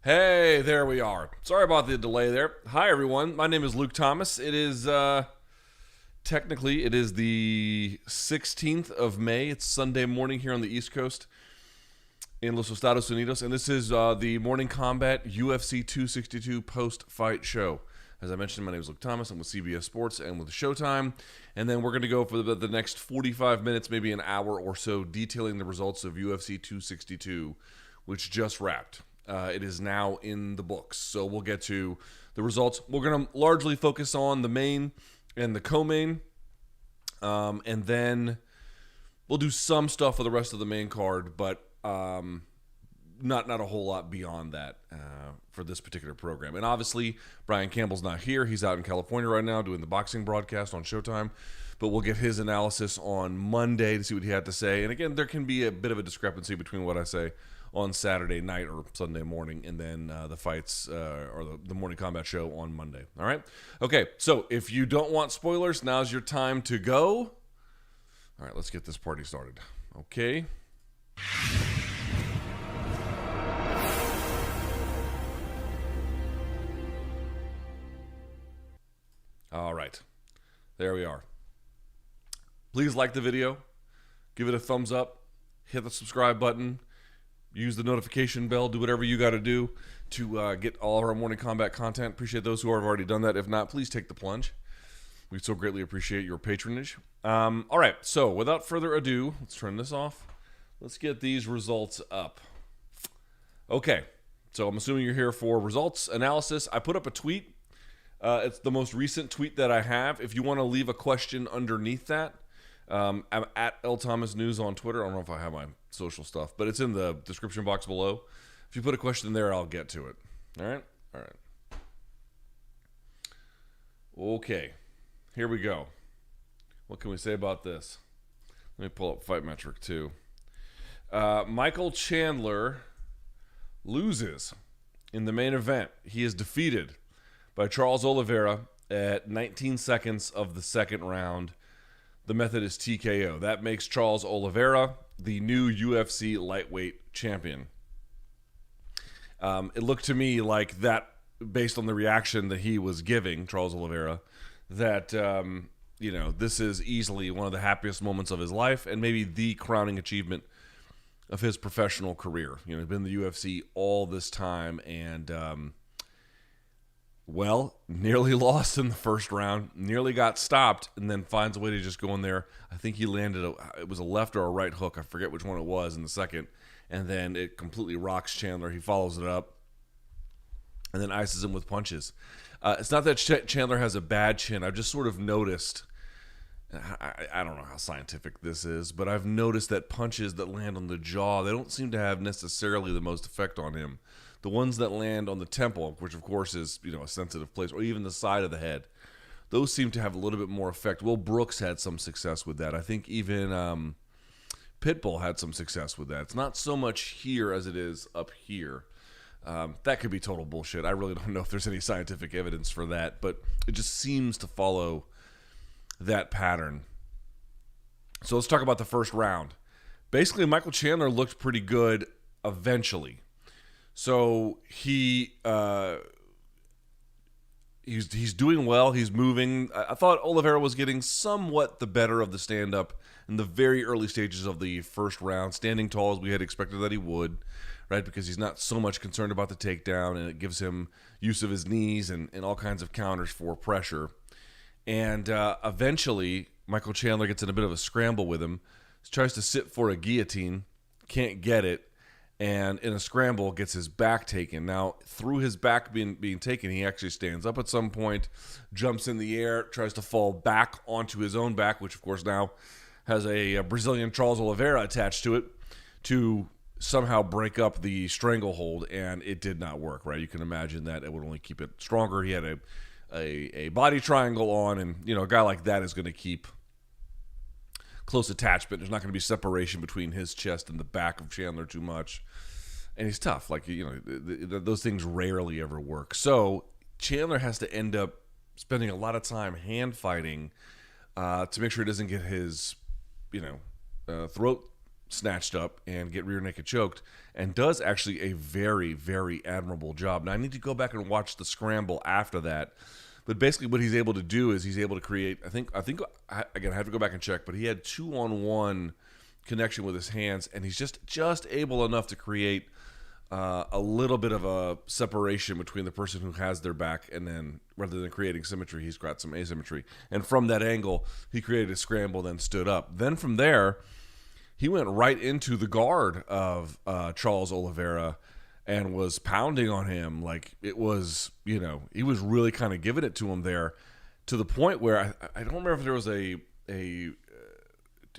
Hey, there we are. Sorry about the delay there. Hi, everyone. My name is Luke Thomas. It is, technically, it is the 16th of May. It's Sunday morning here on the East Coast in Los Estados Unidos. And this is the Morning Combat UFC 262 post-fight show. As I mentioned, my name is Luke Thomas. I'm with CBS Sports and with Showtime. And then we're going to go for the next 45 minutes, maybe an hour or so, detailing the results of UFC 262, which just wrapped. It is now in the books. So we'll get to the results. We're going to largely focus on the main and the co-main. And then we'll do some stuff for the rest of the main card, but not a whole lot beyond that for this particular program. And obviously, Brian Campbell's not here. He's out in California right now doing the boxing broadcast on Showtime. But we'll get his analysis on Monday to see what he had to say. And again, there can be a bit of a discrepancy between what I say on Saturday night or Sunday morning, and then the fights or the morning combat show on Monday. All right? Okay, so if you don't want spoilers, now's your time to go. All right, let's get this party started. Okay. All right. There we are. Please like the video. Give it a thumbs up. Hit the subscribe button. Use the notification bell. Do whatever you got to do to get all of our morning combat content. Appreciate those who have already done that. If not, please take the plunge. We so greatly appreciate your patronage. All right, so without further ado, let's turn this off. Let's get these results up. Okay, so I'm assuming you're here for results analysis. I put up a tweet. It's the most recent tweet that I have. If you want to leave a question underneath that, I'm at L Thomas News on Twitter. I don't know if I have my social stuff, but it's in the description box below. If you put a question there, I'll get to it. All right? All right. Okay. Here we go. What can we say about this? Let me pull up Fight Metric too. Michael Chandler loses in the main event. He is defeated by Charles Oliveira at 19 seconds of the second round. The method is TKO. That makes Charles Oliveira the new UFC lightweight champion. It looked to me like that, based on the reaction that he was giving, Charles Oliveira, that, this is easily one of the happiest moments of his life and maybe the crowning achievement of his professional career. He's been in the UFC all this time and, nearly lost in the first round, nearly got stopped, and then finds a way to just go in there. I think he landed, it was a left or a right hook. I forget which one it was in the second. And then it completely rocks Chandler. He follows it up and then ices him with punches. It's not that Chandler has a bad chin. I've just sort of noticed, I don't know how scientific this is, but I've noticed that punches that land on the jaw, they don't seem to have necessarily the most effect on him. The ones that land on the temple, which of course is, a sensitive place, or even the side of the head, those seem to have a little bit more effect. Will Brooks had some success with that. I think even Pitbull had some success with that. It's not so much here as it is up here. That could be total bullshit. I really don't know if there's any scientific evidence for that, but it just seems to follow that pattern. So let's talk about the first round. Basically, Michael Chandler looked pretty good eventually. So he's doing well. He's moving. I thought Oliveira was getting somewhat the better of the stand-up in the very early stages of the first round, standing tall as we had expected that he would, right? Because he's not so much concerned about the takedown, and it gives him use of his knees and all kinds of counters for pressure. And eventually, Michael Chandler gets in a bit of a scramble with him, tries to sit for a guillotine, can't get it, and in a scramble gets his back taken. Now, through his back being taken, he actually stands up at some point, jumps in the air, tries to fall back onto his own back, which of course now has a Brazilian Charles Oliveira attached to it, to somehow break up the stranglehold, and it did not work, right? You can imagine that it would only keep it stronger. He had a body triangle on, and a guy like that is going to keep close attachment. There's not going to be separation between his chest and the back of Chandler too much. And he's tough. Those things rarely ever work. So Chandler has to end up spending a lot of time hand fighting to make sure he doesn't get his, throat snatched up and get rear naked choked, and does actually a very, very admirable job. Now, I need to go back and watch the scramble after that. But basically what he's able to do is he's able to create, again, I have to go back and check, but he had 2-on-1 connection with his hands, and he's just able enough to create a little bit of a separation between the person who has their back, and then rather than creating symmetry, he's got some asymmetry. And from that angle, he created a scramble, then stood up. Then from there, he went right into the guard of Charles Oliveira and was pounding on him like it was, he was really kind of giving it to him there, to the point where I don't remember if there was if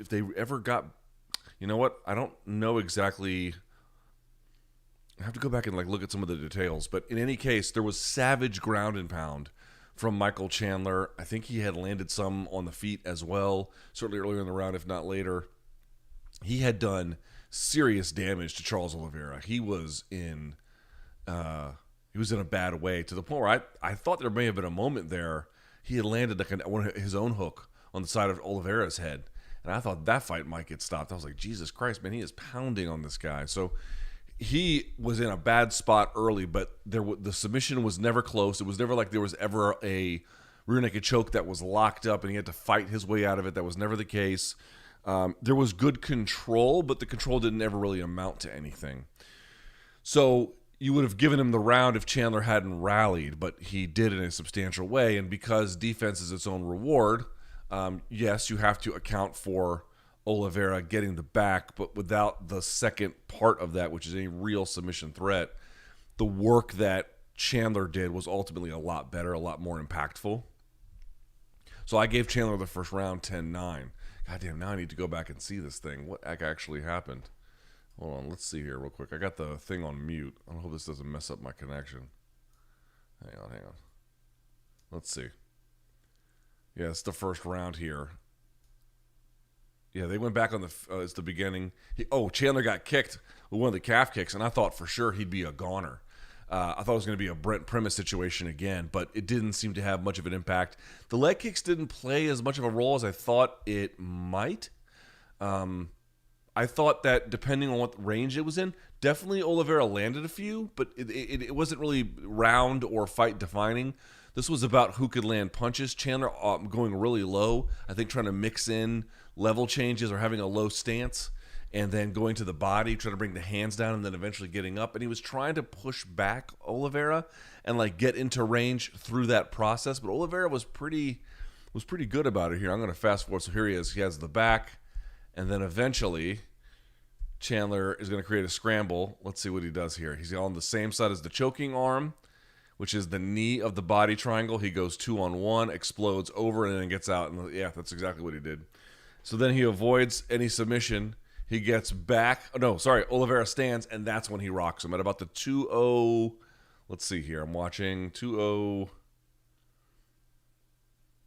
they ever got, I don't know exactly. I have to go back and look at some of the details, but in any case, there was savage ground and pound from Michael Chandler. I think he had landed some on the feet as well, certainly earlier in the round, if not later. He had done serious damage to Charles Oliveira. He was in a bad way, to the point where I thought there may have been a moment there he had landed his own hook on the side of Oliveira's head, and I thought that fight might get stopped. I was like, Jesus Christ, man, he is pounding on this guy. So he was in a bad spot early, but the submission was never close. It was never like there was ever a rear naked choke that was locked up and he had to fight his way out of it. That was never the case. There was good control, but the control didn't ever really amount to anything. So you would have given him the round if Chandler hadn't rallied, but he did in a substantial way. And because defense is its own reward, yes, you have to account for Oliveira getting the back, but without the second part of that, which is a real submission threat, the work that Chandler did was ultimately a lot better, a lot more impactful. So I gave Chandler the first round 10-9. Goddamn, now I need to go back and see this thing. What actually happened? Hold on, let's see here real quick. I got the thing on mute. I hope this doesn't mess up my connection. Hang on. Let's see. Yeah, it's the first round here. Yeah, they went back on it's the beginning. Chandler got kicked with one of the calf kicks, and I thought for sure he'd be a goner. I thought it was going to be a Brent Primus situation again, but it didn't seem to have much of an impact. The leg kicks didn't play as much of a role as I thought it might. I thought that depending on what range it was in, definitely Oliveira landed a few, but it wasn't really round or fight defining. This was about who could land punches. Chandler going really low, I think trying to mix in level changes or having a low stance, and then going to the body, trying to bring the hands down, and then eventually getting up. And he was trying to push back Oliveira and get into range through that process. But Oliveira was pretty good about it here. I'm going to fast forward. So here he is. He has the back, and then eventually Chandler is going to create a scramble. Let's see what he does here. He's on the same side as the choking arm, which is the knee of the body triangle. He goes 2-on-1, explodes over, and then gets out. And yeah, that's exactly what he did. So then he avoids any submission. He gets back. Oliveira stands, and that's when he rocks him at about the 2-0. Let's see here. I'm watching 2-0.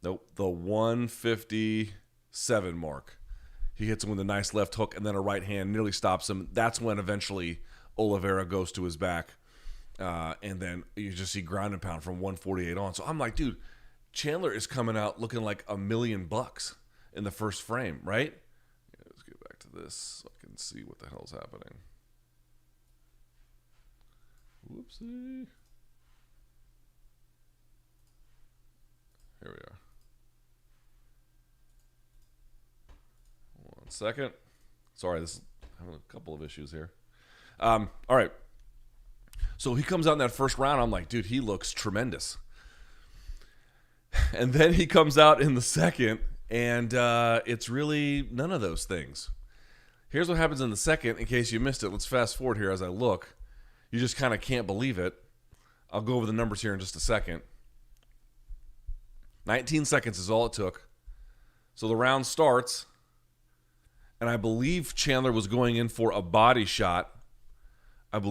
Nope, the 157 mark. He hits him with a nice left hook, and then a right hand nearly stops him. That's when eventually Oliveira goes to his back. And then you just see ground and pound from 148 on. So I'm like, dude, Chandler is coming out looking like $1 million in the first frame, right? Yeah, let's get back to this so I can see what the hell's happening. Whoopsie. Here we are. 1 second. Sorry, I'm having a couple of issues here. All right. So he comes out in that first round. I'm like, dude, he looks tremendous. And then he comes out in the second, and it's really none of those things. Here's what happens in the second, in case you missed it. Let's fast forward here as I look. You just kind of can't believe it. I'll go over the numbers here in just a second. 19 seconds is all it took. So the round starts, and I believe Chandler was going in for a body shot. And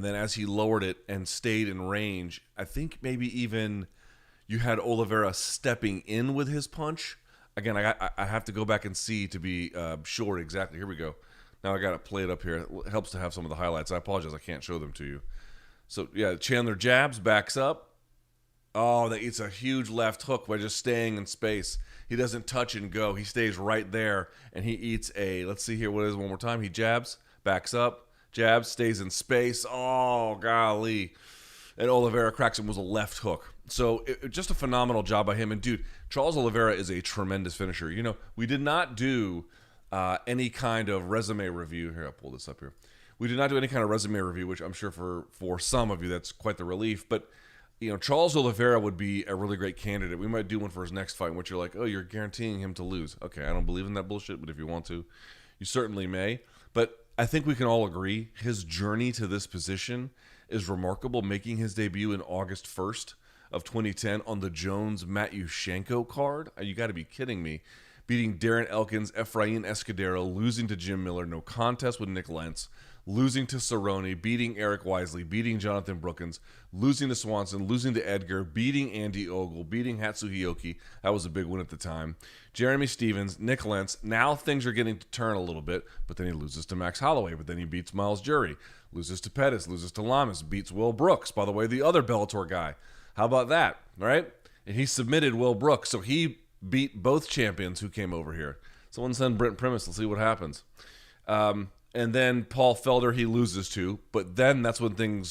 then as he lowered it and stayed in range, I think maybe even you had Oliveira stepping in with his punch. Again, I have to go back and see to be sure exactly. Here we go. Now I got to play it up here. It helps to have some of the highlights. I apologize, I can't show them to you. So, yeah, Chandler jabs, backs up. Oh, it's a huge left hook by just staying in space. He doesn't touch and go. He stays right there, and he eats a, let's see here, what is it one more time? He jabs, backs up, jabs, stays in space. Oh, golly. And Oliveira cracks him with a left hook. So just a phenomenal job by him. And, dude, Charles Oliveira is a tremendous finisher. You know, we did not do any kind of resume review. Here, I'll pull this up here. We did not do any kind of resume review, which I'm sure for some of you that's quite the relief. But, you know, Charles Oliveira would be a really great candidate. We might do one for his next fight in which you're like, oh, you're guaranteeing him to lose. Okay, I don't believe in that bullshit, but if you want to, you certainly may. But I think we can all agree his journey to this position is remarkable, making his debut in August 1st of 2010 on the Jones-Matyushenko card. You got to be kidding me. Beating Darren Elkins, Efrain Escudero, losing to Jim Miller, no contest with Nick Lentz, losing to Cerrone, beating Eric Wisely, beating Jonathan Brookins, losing to Swanson, losing to Edgar, beating Andy Ogle, beating Hatsuhioki. That was a big win at the time. Jeremy Stevens, Nick Lentz. Now things are getting to turn a little bit, but then he loses to Max Holloway, but then he beats Miles Jury, loses to Pettis, loses to Lamas, beats Will Brooks, by the way, the other Bellator guy. How about that, right? And he submitted Will Brooks, so he beat both champions who came over here. Someone send Brent Primus. Let's see what happens. And then Paul Felder he loses to, but then that's when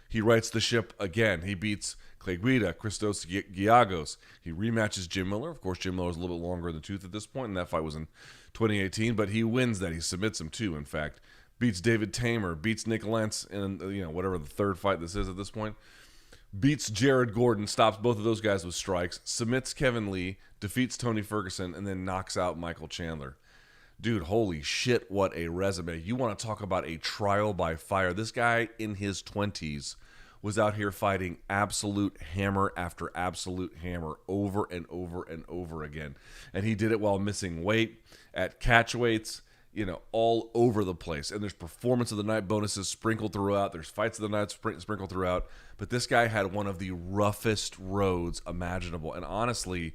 he rights the ship again. He beats Clay Guida, Christos Giagos. He rematches Jim Miller. Of course, Jim Miller was a little bit longer in the tooth at this point, and that fight was in 2018, but he wins that. He submits him too, in fact. Beats David Tamer, beats Nick Lentz in, whatever the third fight this is at this point. Beats Jared Gordon, stops both of those guys with strikes, submits Kevin Lee, defeats Tony Ferguson, and then knocks out Michael Chandler. Dude, holy shit, what a resume. You want to talk about a trial by fire. This guy in his 20s was out here fighting absolute hammer after absolute hammer over and over and over again. And he did it while missing weight at catch weights, all over the place. And there's performance of the night bonuses sprinkled throughout. There's fights of the night sprinkled throughout. But this guy had one of the roughest roads imaginable. And honestly,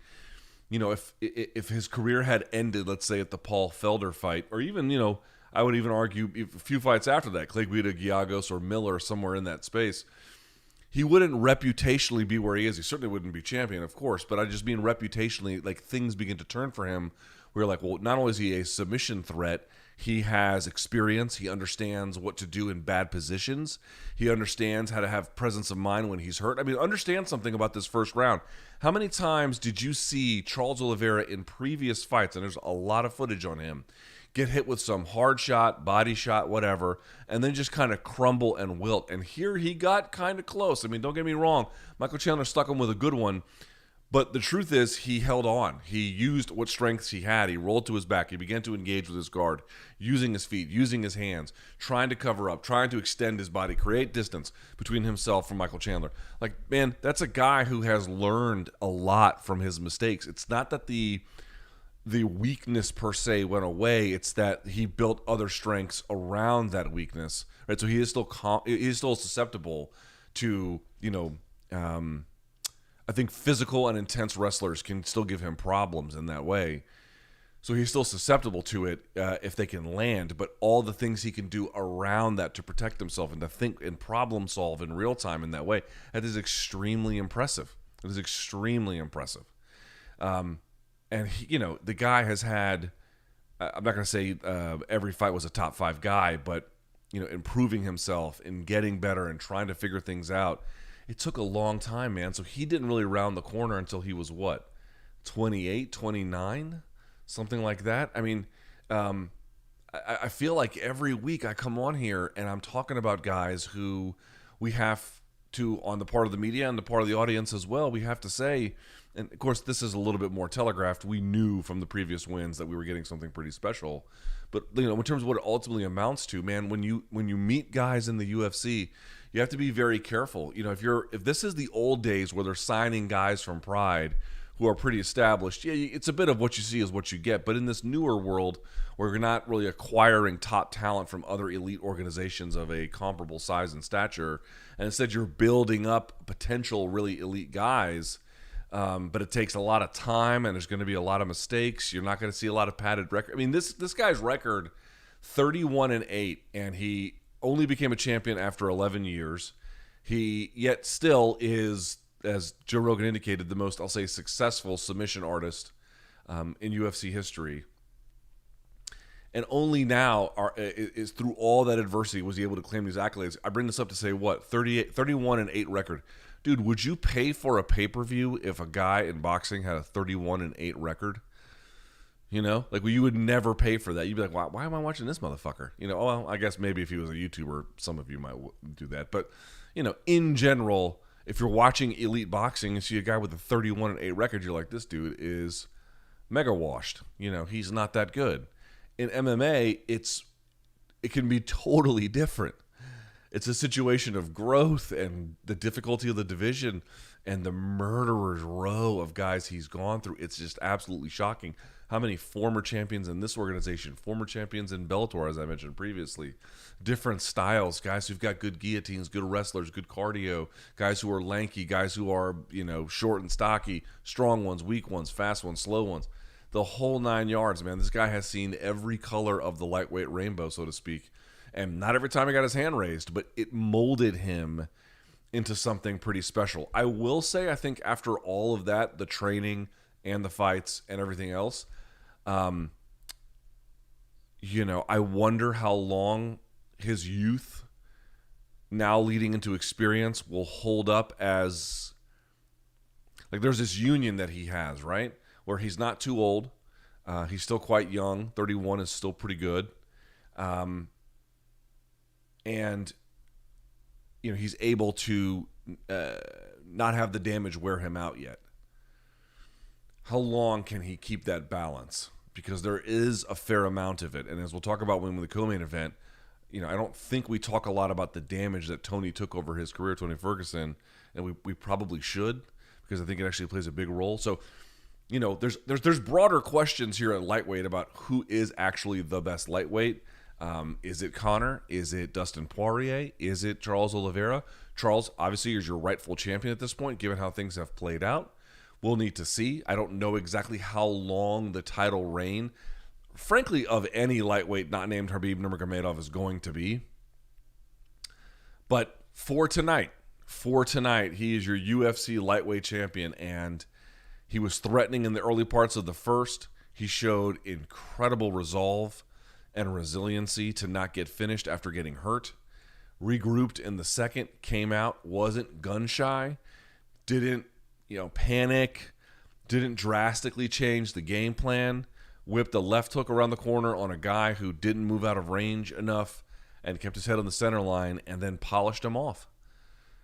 if his career had ended, let's say, at the Paul Felder fight, or even, I would even argue a few fights after that, Clay Guida, Giagos, or Miller, somewhere in that space, he wouldn't reputationally be where he is. He certainly wouldn't be champion, of course, but I just mean reputationally, like things begin to turn for him. We're like, well, not only is he a submission threat, he has experience. He understands what to do in bad positions. He understands how to have presence of mind when he's hurt. I mean, understand something about this first round. How many times did you see Charles Oliveira in previous fights, and there's a lot of footage on him, get hit with some hard shot, body shot, whatever, and then just kind of crumble and wilt? And here he got kind of close. I mean, don't get me wrong. Michael Chandler stuck him with a good one. But the truth is, he held on. He used what strengths he had. He rolled to his back. He began to engage with his guard, using his feet, using his hands, trying to cover up, trying to extend his body, create distance between himself and Michael Chandler. Like, man, that's a guy who has learned a lot from his mistakes. It's not that the weakness per se went away. It's that he built other strengths around that weakness. Right? So he is still susceptible to, I think physical and intense wrestlers can still give him problems in that way. So he's still susceptible to it if they can land, but all the things he can do around that to protect himself and to think and problem solve in real time in that way, that is extremely impressive. It is extremely impressive. And he, the guy has had, I'm not going to say every fight was a top 5 guy, but, improving himself and getting better and trying to figure things out. It took a long time, man. So he didn't really round the corner until he was, 28, 29? Something like that. I mean, I feel like every week I come on here and I'm talking about guys who we have to, on the part of the media and the part of the audience as well, we have to say, and of course this is a little bit more telegraphed, we knew from the previous wins that we were getting something pretty special. But, in terms of what it ultimately amounts to, man, when you meet guys in the UFC, you have to be very careful. If this is the old days where they're signing guys from Pride who are pretty established, yeah, it's a bit of what you see is what you get. But in this newer world where you're not really acquiring top talent from other elite organizations of a comparable size and stature, and instead you're building up potential really elite guys, but it takes a lot of time and there's going to be a lot of mistakes. You're not going to see a lot of padded record. I mean, this guy's record, 31-8, and he only became a champion after 11 years. He yet still is as Joe Rogan indicated, the most, I'll say, successful submission artist in UFC history. And only now is through all that adversity was he able to claim these accolades. I bring this up to say, what, 31-8 record. Dude, would you pay for a pay-per-view if a guy in boxing had a 31-8 record? You know? Like, well, you would never pay for that. You'd be like, why am I watching this motherfucker? You know, well, I guess maybe if he was a YouTuber, some of you might do that. But, you know, in general, if you're watching elite boxing and see a guy with a 31-8 record, you're like, this dude is mega washed. You know, he's not that good. In MMA, it can be totally different. It's a situation of growth and the difficulty of the division and the murderer's row of guys he's gone through. It's just absolutely shocking how many former champions in this organization, former champions in Bellator, as I mentioned previously, different styles, guys who've got good guillotines, good wrestlers, good cardio, guys who are lanky, guys who are, you know, short and stocky, strong ones, weak ones, fast ones, slow ones. The whole 9 yards, man. This guy has seen every color of the lightweight rainbow, so to speak. And not every time he got his hand raised, but it molded him into something pretty special. I will say, I think after all of that, the training and the fights and everything else, you know, I wonder how long his youth, now leading into experience, will hold up as, like, there's this union that he has, right? Where he's not too old. He's still quite young. 31 is still pretty good. And, you know, he's able to not have the damage wear him out yet. How long can he keep that balance? Because there is a fair amount of it. And as we'll talk about when the co-main event, you know, I don't think we talk a lot about the damage that Tony took over his career, Tony Ferguson, and we probably should, because I think it actually plays a big role. So, you know, there's broader questions here at lightweight about who is actually the best lightweight. Is it Conor? Is it Dustin Poirier? Is it Charles Oliveira? Charles, obviously, is your rightful champion at this point, given how things have played out. We'll need to see. I don't know exactly how long the title reign, frankly, of any lightweight not named Khabib Nurmagomedov is going to be. But for tonight, he is your UFC lightweight champion, and he was threatening in the early parts of the first. He showed incredible resolve and resiliency to not get finished after getting hurt. Regrouped in the second, came out, wasn't gun shy, didn't, you know, panic, didn't drastically change the game plan, whipped a left hook around the corner on a guy who didn't move out of range enough and kept his head on the center line, and then polished him off.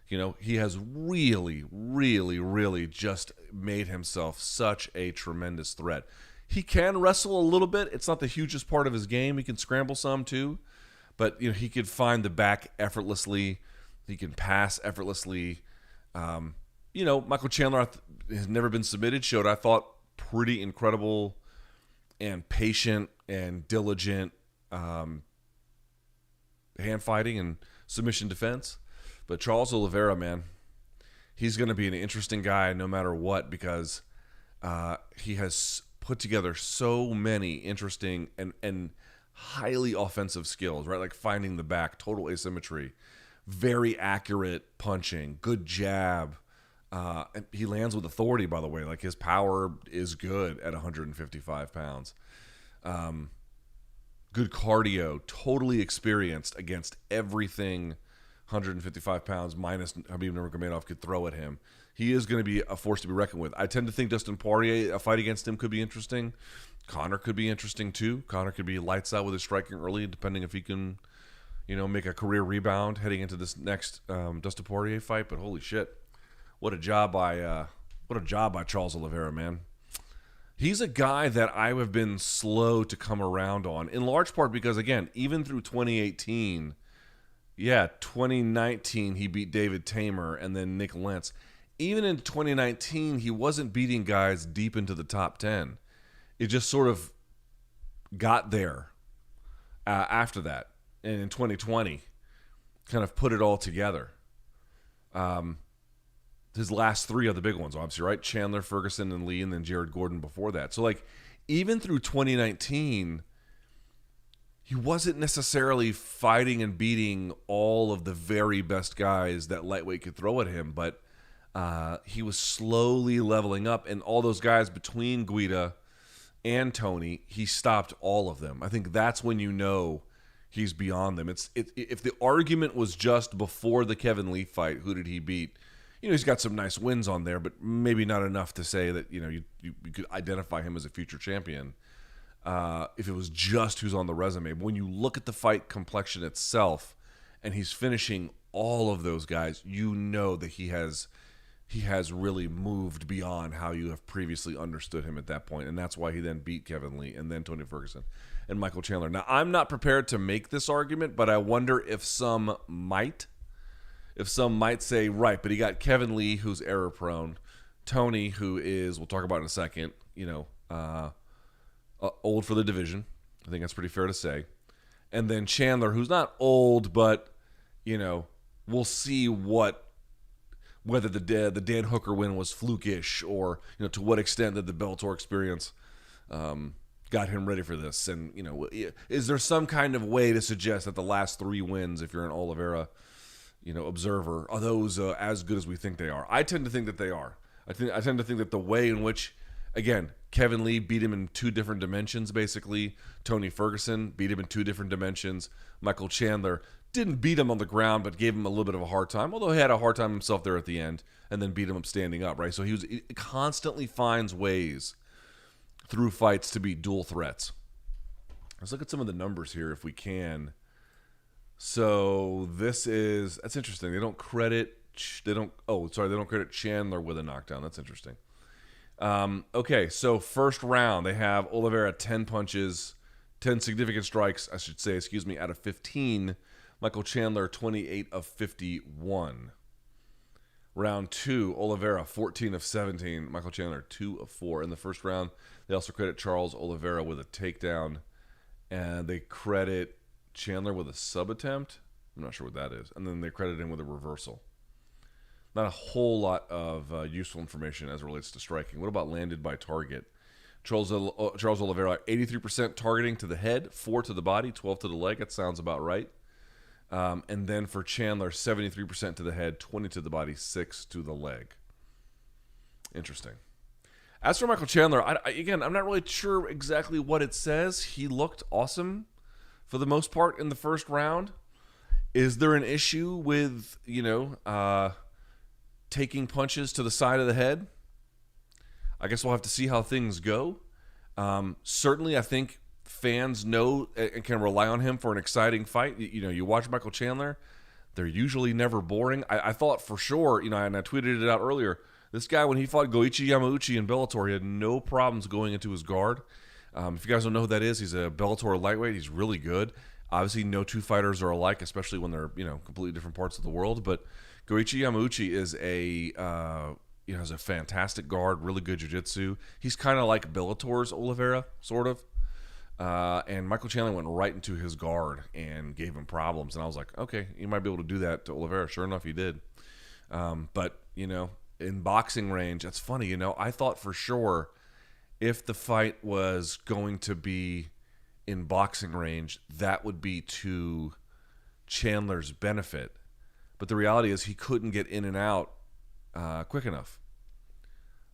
You know, he has really, really, really just made himself such a tremendous threat. He can wrestle a little bit. It's not the hugest part of his game. He can scramble some too. But, you know, he could find the back effortlessly. He can pass effortlessly. You know, Michael Chandler has never been submitted. Showed, I thought, pretty incredible and patient and diligent hand fighting and submission defense. But Charles Oliveira, man, he's going to be an interesting guy no matter what, because he has put together so many interesting and highly offensive skills, right? Like finding the back, total asymmetry, very accurate punching, good jab. And he lands with authority, by the way. Like, his power is good at 155 pounds. Good cardio, totally experienced against everything 155 pounds minus Khabib Nurmagomedov could throw at him. He is going to be a force to be reckoned with. I tend to think Dustin Poirier, a fight against him could be interesting. Conor could be interesting too. Conor could be lights out with his striking early, depending if he can, you know, make a career rebound heading into this next Dustin Poirier fight. But holy shit, what a job by Charles Oliveira, man. He's a guy that I have been slow to come around on, in large part because, again, even through 2018. 2019 he beat David Tamer and then Nick Lentz. Even in 2019, he wasn't beating guys deep into the top 10. It just sort of got there after that. And in 2020, kind of put it all together. His last three are the big ones, obviously, right? Chandler, Ferguson, and Lee, and then Jared Gordon before that. So, like, even through 2019... he wasn't necessarily fighting and beating all of the very best guys that lightweight could throw at him, but He was slowly leveling up, and all those guys between Guida and Tony, he stopped all of them. I think that's when you know he's beyond them. If the argument was just before the Kevin Lee fight, who did he beat? He's got some nice wins on there, but maybe not enough to say that you could identify him as a future champion. If it was just who's on the resume, but when you look at the fight complexion itself, and he's finishing all of those guys, you know that he has really moved beyond how you have previously understood him at that point, and that's why he then beat Kevin Lee and then Tony Ferguson and Michael Chandler. Now, I'm not prepared to make this argument, but I wonder if some might say, right, but he got Kevin Lee, who's error-prone, Tony, who is, we'll talk about in a second, old for the division. I think that's pretty fair to say. And then Chandler, who's not old, but, we'll see whether the Dan Hooker win was flukish or, to what extent did the Bellator experience got him ready for this. And, is there some kind of way to suggest that the last 3 wins, if you're an Oliveira observer, are those as good as we think they are? I tend to think that they are. I tend to think that the way in which, again, Kevin Lee beat him in 2 different dimensions, basically. Tony Ferguson beat him in 2 different dimensions. Michael Chandler didn't beat him on the ground, but gave him a little bit of a hard time, although he had a hard time himself there at the end, and then beat him up standing up, right? So he constantly finds ways through fights to be dual threats. Let's look at some of the numbers here if we can. So that's interesting. They don't credit Chandler with a knockdown. That's interesting. Okay, so first round, they have Oliveira 10 punches, 10 significant strikes, I should say, out of 15. Michael Chandler 28 of 51. Round 2, Oliveira 14 of 17. Michael Chandler 2 of 4. In the first round, they also credit Charles Oliveira with a takedown, and they credit Chandler with a sub attempt. I'm not sure what that is. And then they credit him with a reversal. Not a whole lot of useful information as it relates to striking. What about landed by target? Charles Oliveira, 83% targeting to the head, 4 to the body, 12 to the leg. That sounds about right. And then for Chandler, 73% to the head, 20 to the body, 6 to the leg. Interesting. As for Michael Chandler, I'm not really sure exactly what it says. He looked awesome for the most part in the first round. Is there an issue with, taking punches to the side of the head? I guess we'll have to see how things go. Certainly, I think fans know and can rely on him for an exciting fight. You watch Michael Chandler, they're usually never boring. I thought for sure, and I tweeted it out earlier, this guy, when he fought Goichi Yamauchi in Bellator, he had no problems going into his guard. If you guys don't know who that is, he's a Bellator lightweight. He's really good. Obviously, no 2 fighters are alike, especially when they're completely different parts of the world. But Goichi Yamauchi is has a fantastic guard, really good jiu-jitsu. He's kind of like Bellator's Oliveira, sort of. And Michael Chandler went right into his guard and gave him problems. And I was like, okay, you might be able to do that to Oliveira. Sure enough, he did. But in boxing range, that's funny. I thought for sure if the fight was going to be in boxing range, that would be to Chandler's benefit. But the reality is he couldn't get in and out quick enough.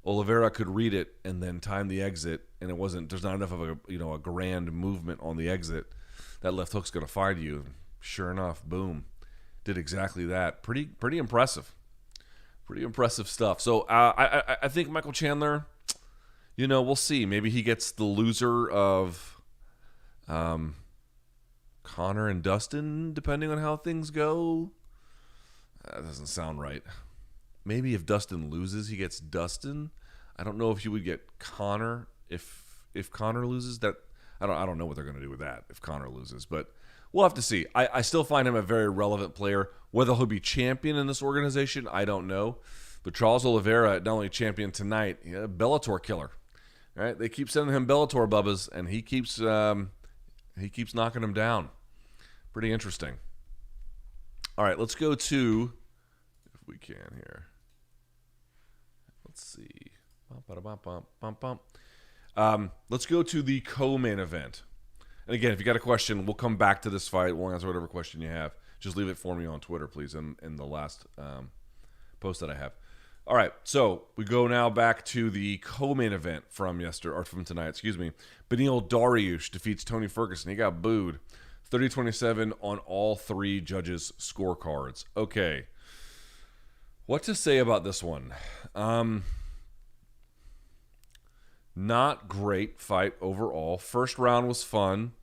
Oliveira could read it and then time the exit, and there's not enough of a grand movement on the exit. That left hook's going to find you. Sure enough, boom, did exactly that. Pretty impressive. Pretty impressive stuff. So I think Michael Chandler, we'll see. Maybe he gets the loser of Conor and Dustin, depending on how things go. That doesn't sound right. Maybe if Dustin loses, he gets Dustin. I don't know if you would get Conor if Conor loses. That I don't know what they're going to do with that if Conor loses, but we'll have to see. I still find him a very relevant player. Whether he'll be champion in this organization, I don't know. But Charles Oliveira, not only champion tonight, Bellator killer. Right? They keep sending him Bellator bubbas, and he keeps knocking them down. Pretty interesting. All right, let's go to, if we can here. Let's see. Let's go to the co-main event. And again, if you got a question, we'll come back to this fight. We'll answer whatever question you have. Just leave it for me on Twitter, please, in the last post that I have. All right, so we go now back to the co-main event from tonight. Excuse me. Beneil Dariush defeats Tony Ferguson. He got booed, 30-27 on all three judges' scorecards. Okay, what to say about this one? Not great fight overall. First round was fun,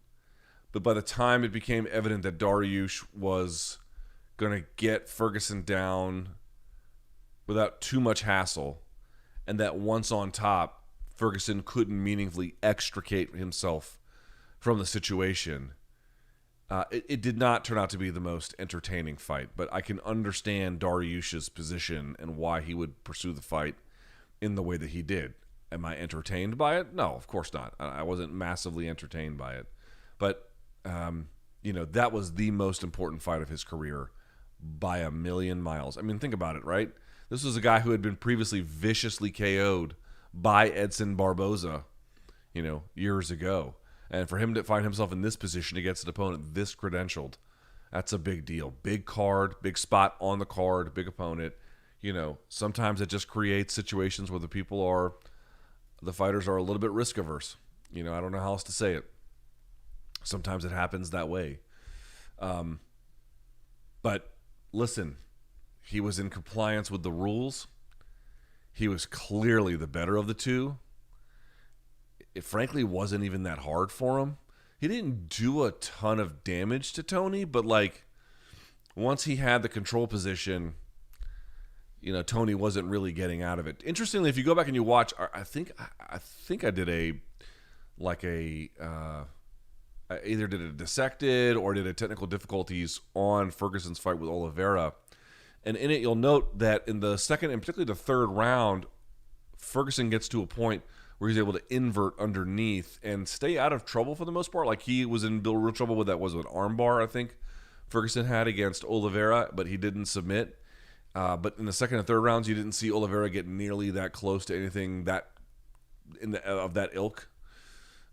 but by the time it became evident that Dariush was going to get Ferguson down without too much hassle, and that once on top, Ferguson couldn't meaningfully extricate himself from the situation, it did not turn out to be the most entertaining fight. But I can understand Dariush's position and why he would pursue the fight in the way that he did. Am I entertained by it? No, of course not. I wasn't massively entertained by it. But, that was the most important fight of his career by a million miles. I mean, think about it, right? This was a guy who had been previously viciously KO'd by Edson Barboza, years ago. And for him to find himself in this position against an opponent this credentialed, that's a big deal. Big card, big spot on the card, big opponent. Sometimes it just creates situations where the fighters are a little bit risk averse. I don't know how else to say it. Sometimes it happens that way. But listen, he was in compliance with the rules. He was clearly the better of the two. It frankly wasn't even that hard for him. He didn't do a ton of damage to Tony, but once he had the control position, Tony wasn't really getting out of it. Interestingly, if you go back and you watch, I think I did I either did a dissected or did a technical difficulties on Ferguson's fight with Oliveira. And in it, you'll note that in the second and particularly the third round, Ferguson gets to a point where he's able to invert underneath and stay out of trouble for the most part. Like he was in real trouble with that was an armbar, I think Ferguson had against Oliveira, but he didn't submit. But in the second and third rounds, you didn't see Oliveira get nearly that close to anything of that ilk.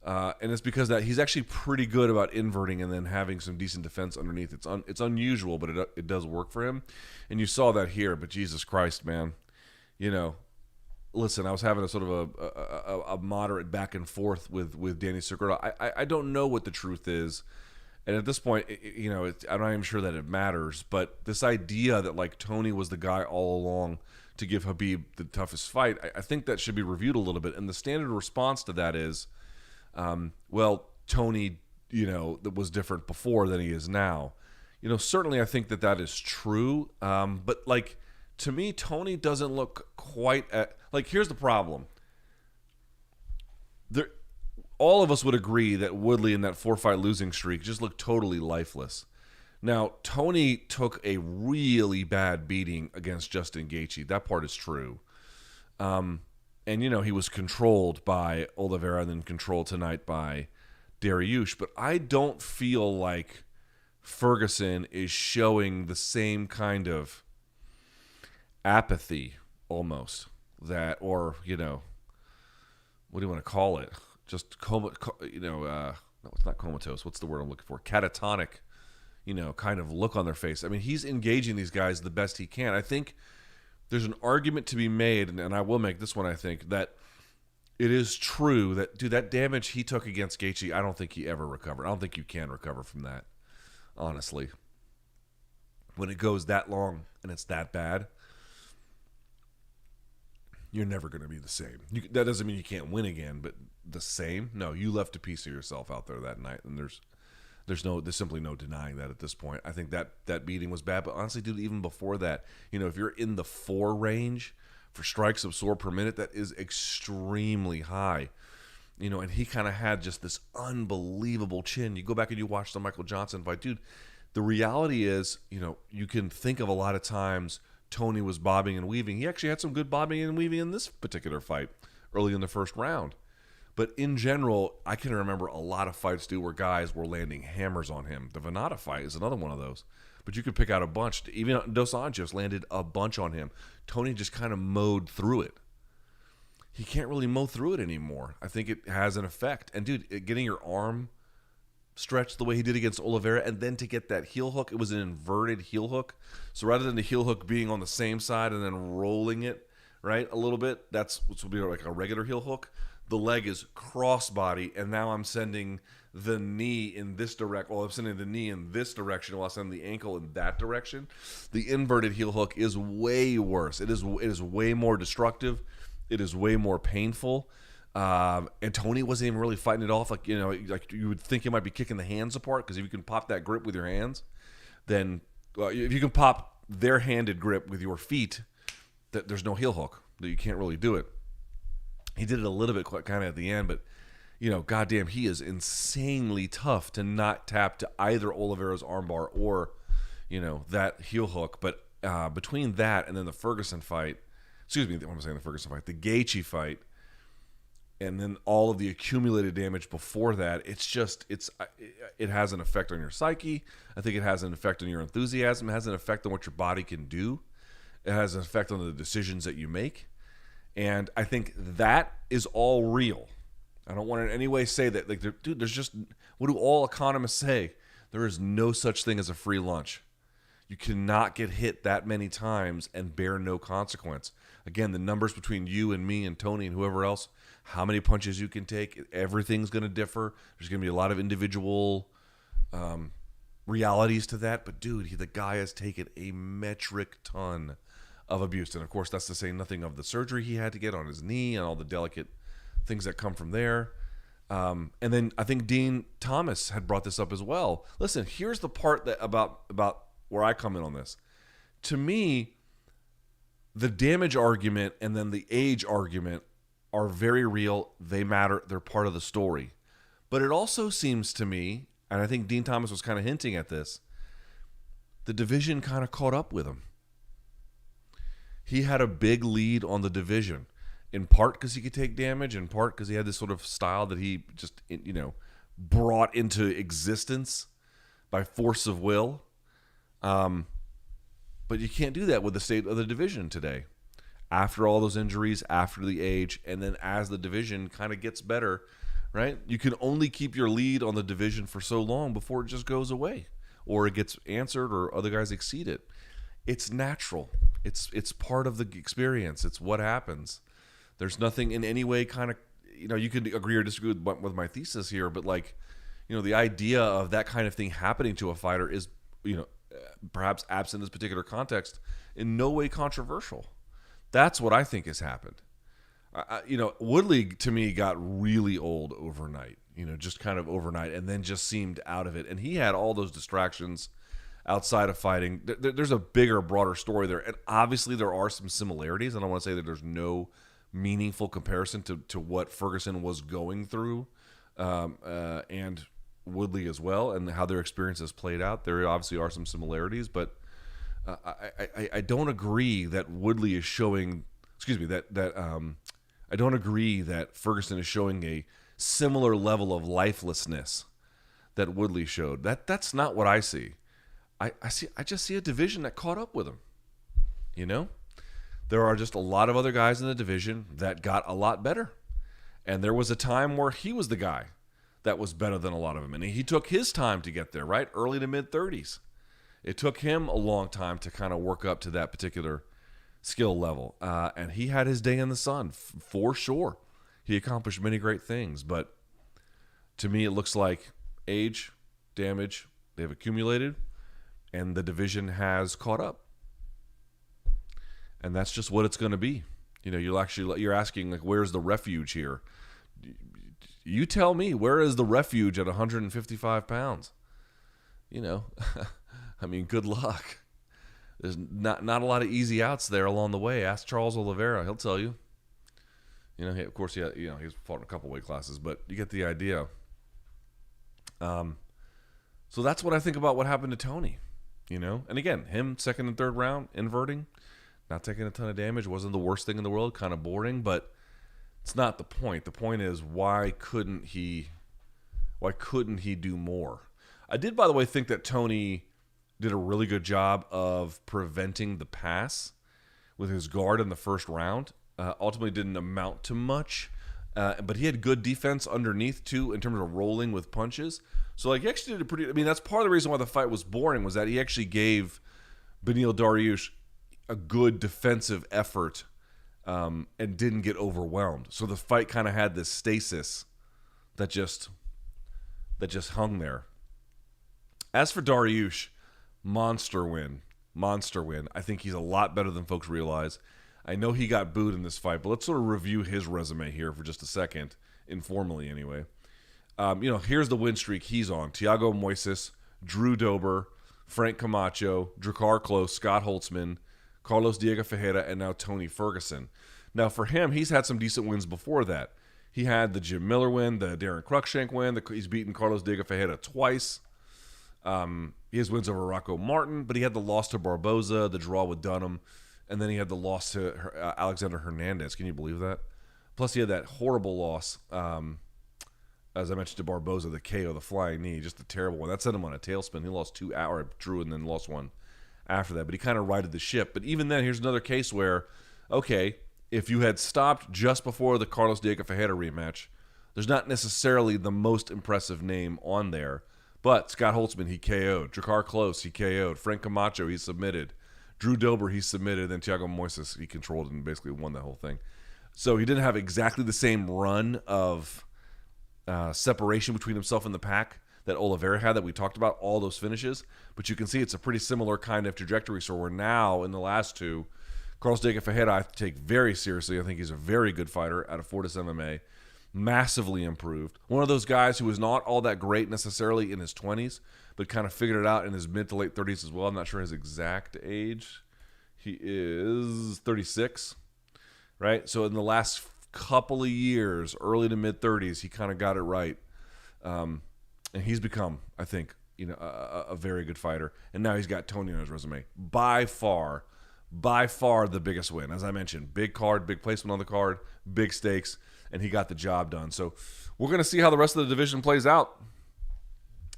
And it's because that he's actually pretty good about inverting and then having some decent defense underneath. It's unusual, but it does work for him. And you saw that here. But Jesus Christ, man, listen, I was having a sort of a moderate back and forth with Danny Segura. I don't know what the truth is. And at this point, I'm not even sure that it matters. But this idea that Tony was the guy all along to give Khabib the toughest fight, I think that should be reviewed a little bit. And the standard response to that is, Tony, was different before than he is now. Certainly I think that is true. But to me, Tony doesn't look quite here's the problem. All of us would agree that Woodley in that 4-fight losing streak just looked totally lifeless. Now, Tony took a really bad beating against Justin Gaethje. That part is true. And, he was controlled by Oliveira and then controlled tonight by Dariush. But I don't feel like Ferguson is showing the same kind of apathy almost or, what do you want to call it? Just, no, it's not comatose. What's the word I'm looking for? Catatonic, kind of look on their face. I mean, he's engaging these guys the best he can. I think there's an argument to be made, and I will make this one, I think, that it is true that, dude, that damage he took against Gaethje, I don't think he ever recovered. I don't think you can recover from that, honestly. When it goes that long and it's that bad, you're never going to be the same. That doesn't mean you can't win again, but the same? No, you left a piece of yourself out there that night, and there's simply no denying that at this point. I think that beating was bad, but honestly, dude, even before that, if you're in the 4 range for strikes absorbed per minute, that is extremely high. And he kind of had just this unbelievable chin. You go back and you watch the Michael Johnson fight, dude. The reality is, you can think of a lot of times Tony was bobbing and weaving. He actually had some good bobbing and weaving in this particular fight early in the first round. But in general, I can remember a lot of fights, dude, where guys were landing hammers on him. The Venata fight is another one of those. But you could pick out a bunch. Even Dos Anjos landed a bunch on him. Tony just kind of mowed through it. He can't really mow through it anymore. I think it has an effect. And, dude, getting your arm stretched the way he did against Oliveira, and then to get that heel hook, it was an inverted heel hook. So rather than the heel hook being on the same side and then rolling it, right? A little bit. That's what would be like a regular heel hook. The leg is crossbody, and now I'm sending the knee in this direction. Well, I'm sending the knee in this direction while I send the ankle in that direction. The inverted heel hook is way worse. It is way more destructive. It is way more painful. And Tony wasn't even really fighting it off. Like you would think he might be kicking the hands apart, because if you can pop that grip with your hands, then if you can pop their handed grip with your feet, that there's no heel hook. That you can't really do it. He did it a little bit kind of at the end, but goddamn, he is insanely tough to not tap to either Oliveira's armbar or that heel hook. But between that and then the Ferguson fight, the Gaethje fight, and then all of the accumulated damage before that, it has an effect on your psyche. I think it has an effect on your enthusiasm. It has an effect on what your body can do. It has an effect on the decisions that you make. And I think that is all real. I don't want to in any way say that, like, dude, there's just, what do all economists say? There is no such thing as a free lunch. You cannot get hit that many times and bear no consequence. Again, the numbers between you and me and Tony and whoever else, how many punches you can take, everything's going to differ. There's going to be a lot of individual realities to that. But, dude, the guy has taken a metric ton of abuse. And, of course, that's to say nothing of the surgery he had to get on his knee and all the delicate things that come from there. And then I think Dean Thomas had brought this up as well. Listen, here's the part that about where I come in on this. To me, the damage argument and then the age argument are very real. They matter. They're part of the story. But it also seems to me, and I think Dean Thomas was kind of hinting at this, the division kind of caught up with him. He had a big lead on the division, in part because he could take damage, in part because he had this sort of style that he just, brought into existence by force of will. But you can't do that with the state of the division today. After all those injuries, after the age, and then as the division kind of gets better, right? You can only keep your lead on the division for so long before it just goes away, or it gets answered, or other guys exceed it. It's natural. It's part of the experience. It's what happens. There's nothing in any way kind of, you could agree or disagree with my thesis here, but the idea of that kind of thing happening to a fighter is, perhaps absent this particular context, in no way controversial. That's what I think has happened. Woodley, to me, got really old overnight, just kind of overnight, and then just seemed out of it. And he had all those distractions outside of fighting. There's a bigger, broader story there. And obviously there are some similarities. I don't want to say that there's no meaningful comparison to what Ferguson was going through and Woodley as well, and how their experiences played out. There obviously are some similarities, but I don't agree that Woodley is showing, I don't agree that Ferguson is showing a similar level of lifelessness that Woodley showed. That's not what I see. I just see a division that caught up with him. There are just a lot of other guys in the division that got a lot better. And there was a time where he was the guy that was better than a lot of them. And he took his time to get there, right? Early to mid-30s. It took him a long time to kind of work up to that particular skill level. And he had his day in the sun, for sure. He accomplished many great things. But to me, it looks like age, damage, they've accumulated, and the division has caught up. And that's just what it's going to be. You're asking, where's the refuge here? You tell me, where is the refuge at 155 pounds? I mean, good luck. There's not a lot of easy outs there along the way. Ask Charles Oliveira. He'll tell you. Of course, he's fought in a couple weight classes, but you get the idea. So that's what I think about what happened to Tony. And again, him second and third round, inverting, not taking a ton of damage, wasn't the worst thing in the world, kind of boring, but it's not the point. The point is, why couldn't he do more? I did, by the way, think that Tony did a really good job of preventing the pass with his guard in the first round. Ultimately didn't amount to much, but he had good defense underneath too in terms of rolling with punches. So he actually did that's part of the reason why the fight was boring, was that he actually gave Beneil Dariush a good defensive effort and didn't get overwhelmed. So the fight kind of had this stasis that just hung there. As for Dariush, monster win. I think he's a lot better than folks realize. I know he got booed in this fight, but let's sort of review his resume here for just a second, informally anyway. Here's the win streak he's on. Thiago Moises, Drew Dober, Frank Camacho, Drakkar Klose, Scott Holtzman, Carlos Diego Ferreira, and now Tony Ferguson. Now for him, he's had some decent wins before that. He had the Jim Miller win, the Darren Cruikshank win. He's beaten Carlos Diego Ferreira twice. He has wins over Rocco Martin, but he had the loss to Barboza, the draw with Dunham, and then he had the loss to Alexander Hernandez. Can you believe that? Plus he had that horrible loss, as I mentioned, to Barboza, the KO, the flying knee, just a terrible one. That sent him on a tailspin. He lost 2 hours, drew, and then lost one after that. But he kind of righted the ship. But even then, here's another case where, okay, if you had stopped just before the Carlos Diego Ferreira rematch, there's not necessarily the most impressive name on there. But Scott Holtzman, he KO'd. Drakkar Klose, he KO'd. Frank Camacho, he submitted. Drew Dober, he submitted. Then Thiago Moises, he controlled and basically won the whole thing. So he didn't have exactly the same run of separation between himself and the pack that Oliveira had that we talked about, all those finishes. But you can see it's a pretty similar kind of trajectory. So we're now in the last two. Carlos Diego Ferreira, I take very seriously. I think he's a very good fighter out of Fortis MMA. Massively improved. One of those guys who was not all that great necessarily in his 20s, but kind of figured it out in his mid to late 30s as well. I'm not sure his exact age. He is 36, right? So in the last couple of years, early to mid 30s, he kind of got it right. And he's become, I think, a very good fighter. And now he's got Tony on his resume. By far the biggest win. As I mentioned, big card, big placement on the card, big stakes, and he got the job done. So we're going to see how the rest of the division plays out.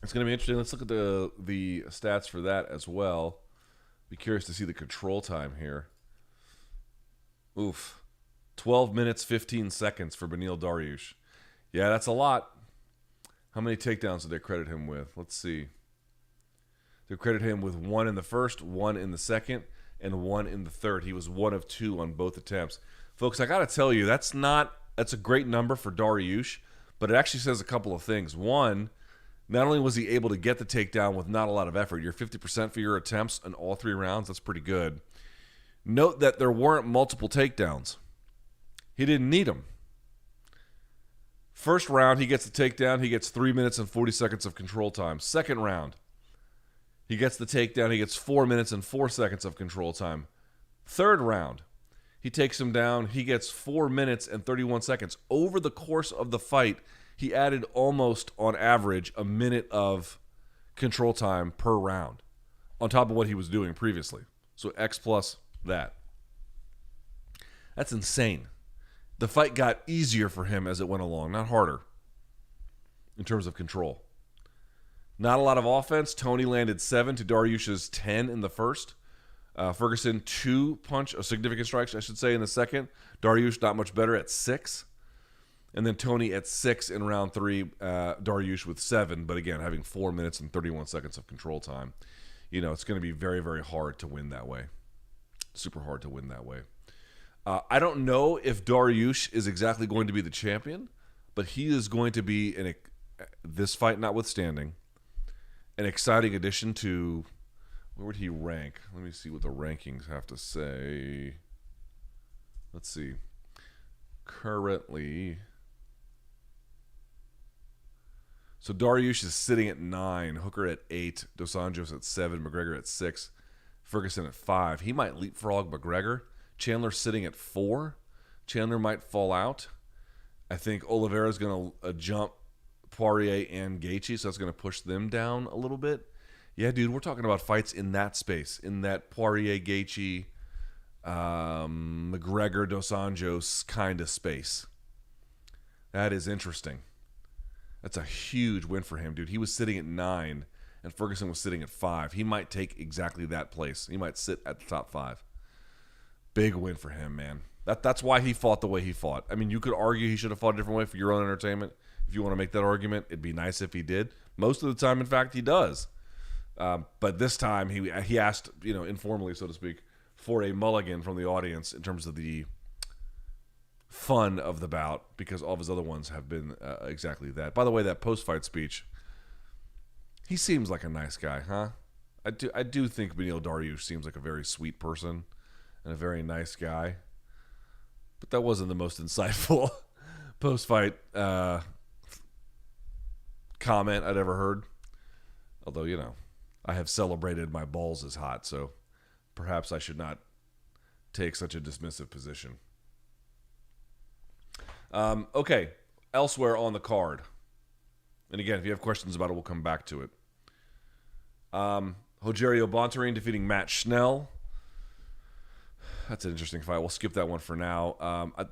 It's going to be interesting. Let's look at the stats for that as well. Be curious to see the control time here. Oof. 12 minutes, 15 seconds for Beneil Dariush. Yeah, that's a lot. How many takedowns did they credit him with? Let's see. They credit him with 1 in the first, 1 in the second, and 1 in the third. He was 1 of 2 on both attempts. Folks, I got to tell you, that's a great number for Dariush, but it actually says a couple of things. One, not only was he able to get the takedown with not a lot of effort, you're 50% for your attempts in all 3 rounds. That's pretty good. Note that there weren't multiple takedowns. He didn't need them. First round, he gets the takedown. He gets 3 minutes and 40 seconds of control time. Second round, he gets the takedown. He gets 4 minutes and 4 seconds of control time. Third round, he takes him down. He gets 4 minutes and 31 seconds. Over the course of the fight, he added almost, on average, a minute of control time per round on top of what he was doing previously. So X plus that. That's insane. The fight got easier for him as it went along, not harder in terms of control. Not a lot of offense. Tony landed 7 to Dariush's 10 in the first. Ferguson 2 significant strikes, I should say, in the second. Dariush not much better at 6. And then Tony at 6 in round 3. Dariush with 7, but again, having 4 minutes and 31 seconds of control time. It's going to be very, very hard to win that way. Super hard to win that way. I don't know if Dariush is exactly going to be the champion, but he is going to be, this fight notwithstanding, an exciting addition to... Where would he rank? Let me see what the rankings have to say. Let's see. Currently... So Dariush is sitting at 9, Hooker at 8, Dos Anjos at 7, McGregor at 6, Ferguson at 5. He might leapfrog McGregor. Chandler sitting at 4. Chandler might fall out. I think Oliveira is going to jump Poirier and Gaethje, so that's going to push them down a little bit. Yeah, dude, we're talking about fights in that space, in that Poirier, Gaethje, McGregor, Dos Anjos kind of space. That is interesting. That's a huge win for him, dude. He was sitting at 9, and Ferguson was sitting at 5. He might take exactly that place. He might sit at the top 5. Big win for him, man. That's why he fought the way he fought. I mean, you could argue he should have fought a different way for your own entertainment. If you want to make that argument, it'd be nice if he did. Most of the time, in fact, he does. But this time, he asked, informally, so to speak, for a mulligan from the audience in terms of the fun of the bout because all of his other ones have been exactly that. By the way, that post-fight speech, he seems like a nice guy, huh? I do think Beneil Dariush seems like a very sweet person and a very nice guy. But that wasn't the most insightful post-fight comment I'd ever heard. Although, I have celebrated my balls as hot, so perhaps I should not take such a dismissive position. Okay, elsewhere on the card. And again, if you have questions about it, we'll come back to it. Hogerio Bonterine defeating Matt Schnell. That's an interesting fight. We'll skip that one for now.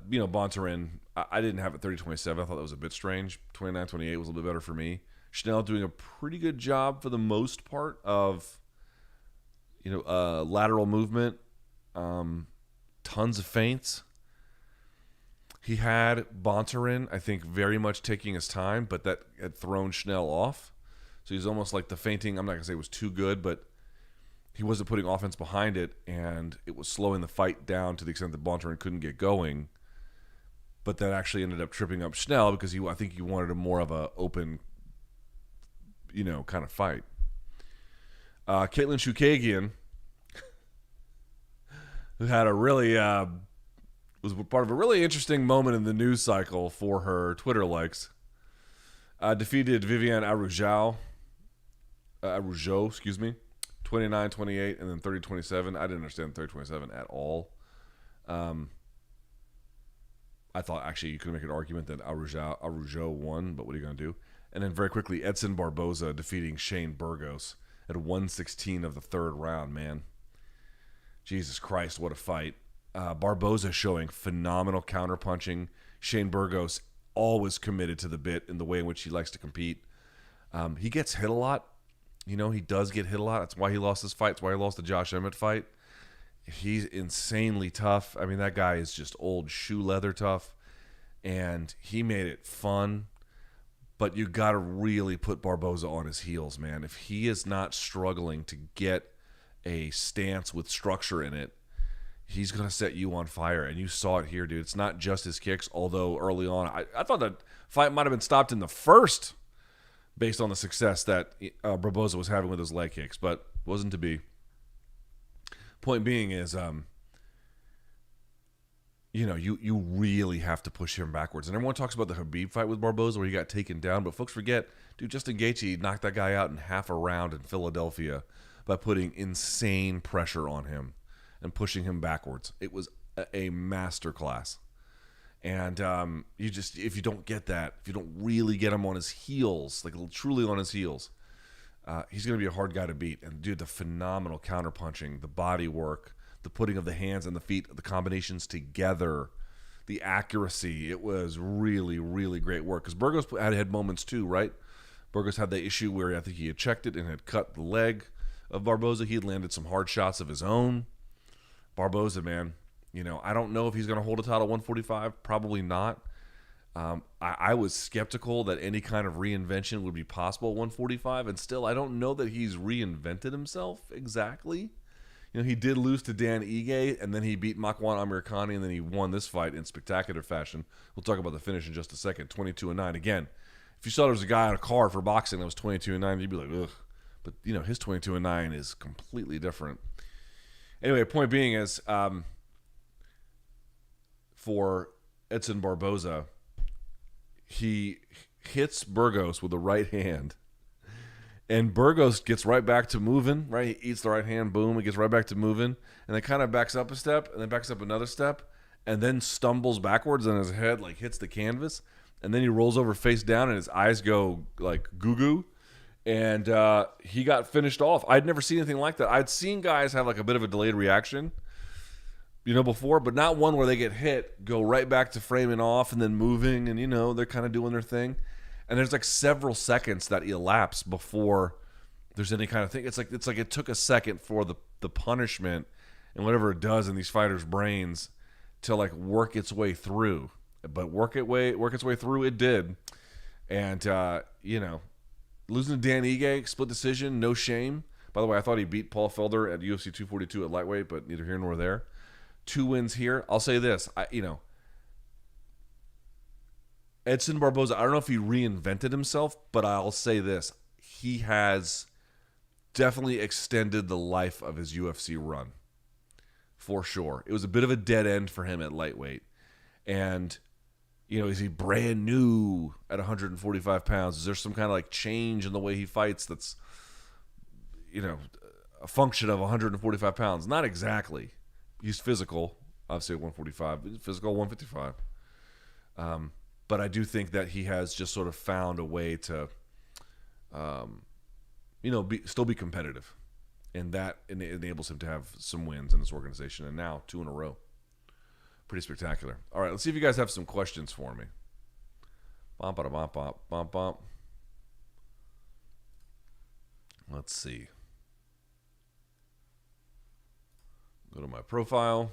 Bontorin, I didn't have it 30-27. I thought that was a bit strange. 29-28 was a little bit better for me. Schnell doing a pretty good job for the most part of, lateral movement, tons of feints. He had Bontorin, I think, very much taking his time, but that had thrown Schnell off. So he's almost like the feinting, I'm not going to say it was too good, but he wasn't putting offense behind it, and it was slowing the fight down to the extent that Bontorin couldn't get going. But that actually ended up tripping up Schnell because I think he wanted a more of a open, kind of fight. Caitlyn Chukagian, who had a really was part of a really interesting moment in the news cycle for her Twitter likes, defeated Viviane Aruajo, 29-28, and then 30-27. I didn't understand 30-27 at all. I thought actually you could make an argument that Aruajo won, but what are you going to do? And then very quickly, Edson Barboza defeating Shane Burgos at 1:16 of the third round, man. Jesus Christ, what a fight. Barboza showing phenomenal counterpunching. Shane Burgos always committed to the bit in the way in which he likes to compete. He gets hit a lot. He does get hit a lot. That's why he lost this fight. That's why he lost the Josh Emmett fight. He's insanely tough. I mean, that guy is just old shoe leather tough. And he made it fun. But you got to really put Barboza on his heels, man. If he is not struggling to get a stance with structure in it, he's going to set you on fire. And you saw it here, dude. It's not just his kicks, although early on, I thought that fight might have been stopped in the first based on the success that Barboza was having with his leg kicks, but wasn't to be. Point being is, you really have to push him backwards. And everyone talks about the Khabib fight with Barboza where he got taken down, but folks forget, dude, Justin Gaethje knocked that guy out in half a round in Philadelphia by putting insane pressure on him and pushing him backwards. It was a masterclass. And if you don't get that, if you don't really get him on his heels, like truly on his heels, he's going to be a hard guy to beat. And dude, the phenomenal counterpunching, the body work, the putting of the hands and the feet, the combinations together, the accuracy, it was really, really great work. Because Burgos had moments too, right? Burgos had the issue where I think he had checked it and had cut the leg of Barboza. He had landed some hard shots of his own. Barboza, man, I don't know if he's going to hold a title 145. Probably not. I was skeptical that any kind of reinvention would be possible at 145, and still I don't know that he's reinvented himself exactly. He did lose to Dan Ige, and then he beat Makwan Amirkhani, and then he won this fight in spectacular fashion. We'll talk about the finish in just a second. 22-9. Again, if you saw there was a guy on a card for boxing that was 22-9, you'd be like, ugh. But, his 22-9 is completely different. Anyway, point being is, for Edson Barboza, he hits Burgos with the right hand, and Burgos gets right back to moving, right? He eats the right hand, boom, he gets right back to moving, and then kind of backs up a step, and then backs up another step, and then stumbles backwards, and his head, hits the canvas, and then he rolls over face down, and his eyes go, goo-goo, and he got finished off. I'd never seen anything like that. I'd seen guys have, a bit of a delayed reaction, before, but not one where they get hit, go right back to framing off and then moving, and, they're kind of doing their thing. And there's several seconds that elapse before there's any kind of thing. It's like it took a second for the punishment and whatever it does in these fighters' brains to work its way through. But work its way through it did. And losing to Dan Ige, split decision, no shame. By the way, I thought he beat Paul Felder at UFC 242 at lightweight, but neither here nor there. 2 wins here. I'll say this, Edson Barboza, I don't know if he reinvented himself, but I'll say this. He has definitely extended the life of his UFC run. For sure. It was a bit of a dead end for him at lightweight. And, is he brand new at 145 pounds? Is there some kind of like change in the way he fights that's, a function of 145 pounds? Not exactly. He's physical. Obviously at 145, but physical 155. But I do think that he has just sort of found a way to, still be competitive. And that enables him to have some wins in this organization. And now 2 in a row. Pretty spectacular. All right, let's see if you guys have some questions for me. Bump, bump, bump, bump, bump, bump. Let's see. Go to my profile.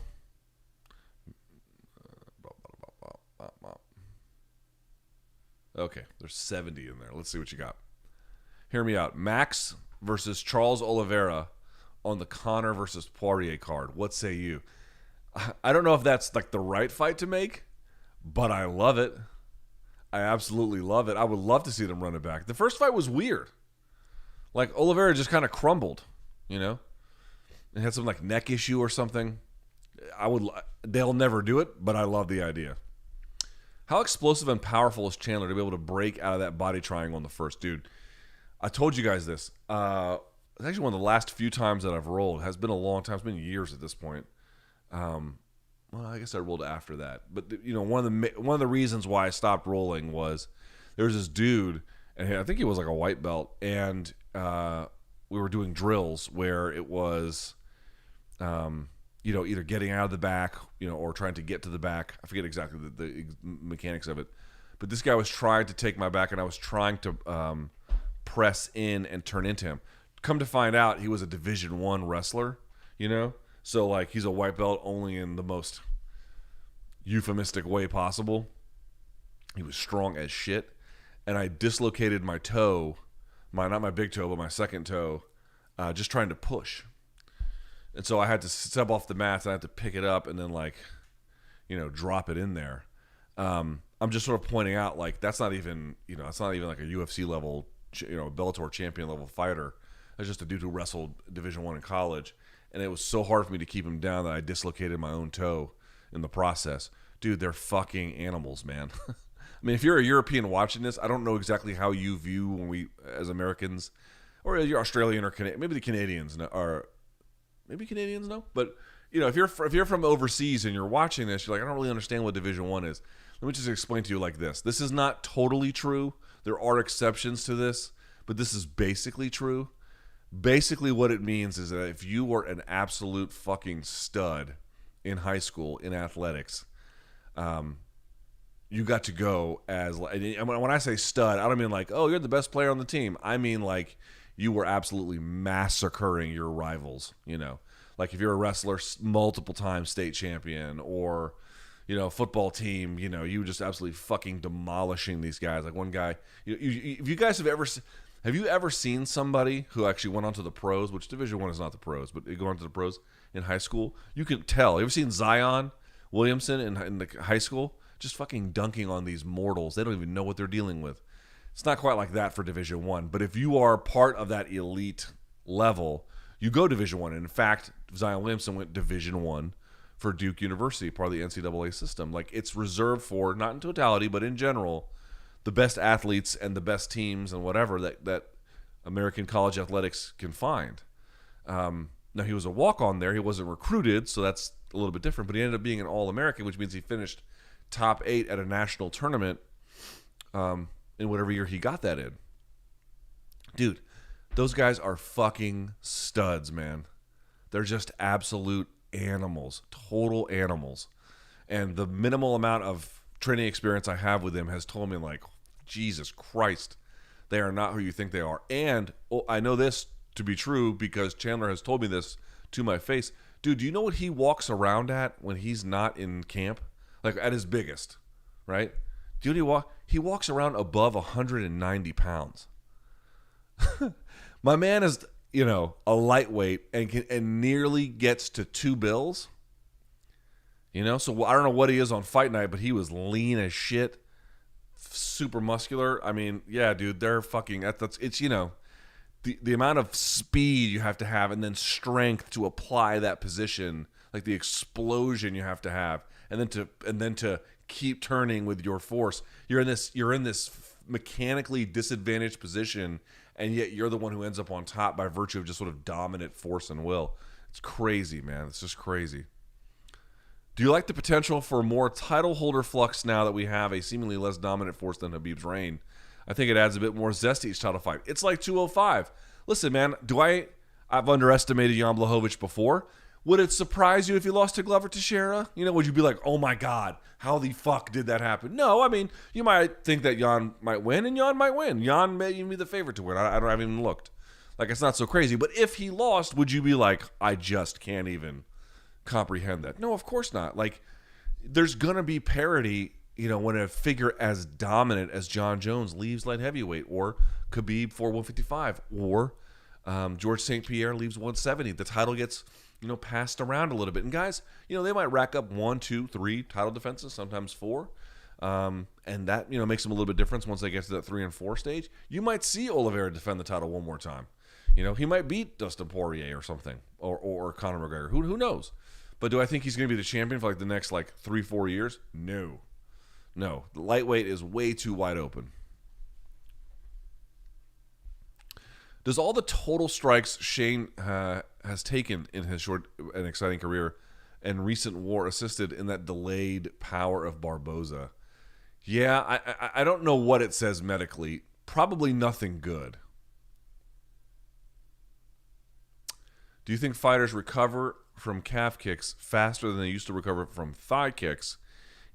Okay, there's 70 in there. Let's see what you got. Hear me out. Max versus Charles Oliveira on the Conor versus Poirier card. What say you? I don't know if that's like the right fight to make, but I love it. I absolutely love it. I would love to see them run it back. The first fight was weird. Like Oliveira just kind of crumbled, and had some like neck issue or something. They'll never do it, but I love the idea. How explosive and powerful is Chandler to be able to break out of that body triangle on the first? Dude, I told you guys this. It's actually one of the last few times that I've rolled. It has been a long time. It's been years at this point. Well, I guess I rolled after that. But, one of the reasons why I stopped rolling was there was this dude, and I think he was like a white belt, and we were doing drills where it was either getting out of the back, or trying to get to the back. I forget exactly the mechanics of it. But this guy was trying to take my back, and I was trying to press in and turn into him. Come to find out, he was a Division I wrestler, So, like, he's a white belt only in the most euphemistic way possible. He was strong as shit. And I dislocated my toe, not my big toe, but my second toe, just trying to push. And so I had to step off the mat, and I had to pick it up and then, drop it in there. I'm just sort of pointing out, like, that's not even, it's not even like a UFC level, Bellator champion level fighter. That's just a dude who wrestled Division I in college. And it was so hard for me to keep him down that I dislocated my own toe in the process. Dude, they're fucking animals, man. I mean, if you're a European watching this, I don't know exactly how you view when we, as Americans, or you're Australian or Canadian, maybe the Canadians are, maybe Canadians know. But, if you're from overseas and you're watching this, you're like, I don't really understand what Division I is. Let me just explain to you like this. This is not totally true. There are exceptions to this, but this is basically true. Basically what it means is that if you were an absolute fucking stud in high school in athletics, you got to go as, and when I say stud, I don't mean like, oh, you're the best player on the team. I mean like you were absolutely massacring your rivals, Like if you're a wrestler, multiple time state champion, or, football team, you were just absolutely fucking demolishing these guys. Like one guy, if you guys have you ever seen somebody who actually went on to the pros, which Division I is not the pros, but they go on to the pros in high school? You can tell. You ever seen Zion Williamson in the high school? Just fucking dunking on these mortals. They don't even know what they're dealing with. It's not quite like that for Division I. But if you are part of that elite level, you go Division I. And in fact, Zion Williamson went Division I for Duke University, part of the NCAA system. Like, it's reserved for, not in totality, but in general, the best athletes and the best teams and whatever that American college athletics can find. Now, he was a walk-on there. He wasn't recruited, so that's a little bit different. But he ended up being an All-American, which means he finished top 8 at a national tournament in whatever year he got that in. Dude, those guys are fucking studs, man. They're just absolute animals, total animals. And the minimal amount of training experience I have with them has told me, like, Jesus Christ, they are not who you think they are. And I know this to be true because Chandler has told me this to my face. Dude, do you know what he walks around at when he's not in camp? Like at his biggest, right? Do you know what he walks around above 190 pounds. My man is, a lightweight and nearly gets to 2 bills. So I don't know what he is on fight night, but he was lean as shit. super muscular. I mean, yeah, dude, they're fucking. It's the amount of speed you have to have, and then strength to apply that position, like the explosion you have to have, and then to keep turning with your force. You're in this mechanically disadvantaged position, and yet you're the one who ends up on top by virtue of just sort of dominant force and will. It's crazy, man. It's just crazy. Do you like the potential for more title holder flux now that we have a seemingly less dominant force than Khabib's reign? I think it adds a bit more zest to each title fight. It's like 205. Listen, man, I've underestimated Jan Blachowicz before. Would it surprise you if you lost to Glover Teixeira? Would you be like, oh my God, how the fuck did that happen? No, I mean, you might think that Jan might win, and Jan might win. Jan may even be the favorite to win. I haven't even looked. Like, it's not so crazy. But if he lost, would you be like, I just can't even comprehend that? No, of course not. Like, there's gonna be parity, when a figure as dominant as John Jones leaves light heavyweight, or Khabib for 155, or George St. Pierre leaves 170. The title gets passed around a little bit, and guys, they might rack up 1, 2, 3 title defenses, sometimes 4, and that makes them a little bit different once they get to that 3 and 4 stage. You might see Oliveira defend the title one more time. He might beat Dustin Poirier or something, or Conor McGregor. Who knows? But do I think he's going to be the champion for like the next 3-4 years? No. The lightweight is way too wide open. Does all the total strikes Shane has taken in his short and exciting career and recent war assisted in that delayed power of Barboza? Yeah, I don't know what it says medically. Probably nothing good. Do you think fighters recover from calf kicks faster than they used to recover from thigh kicks,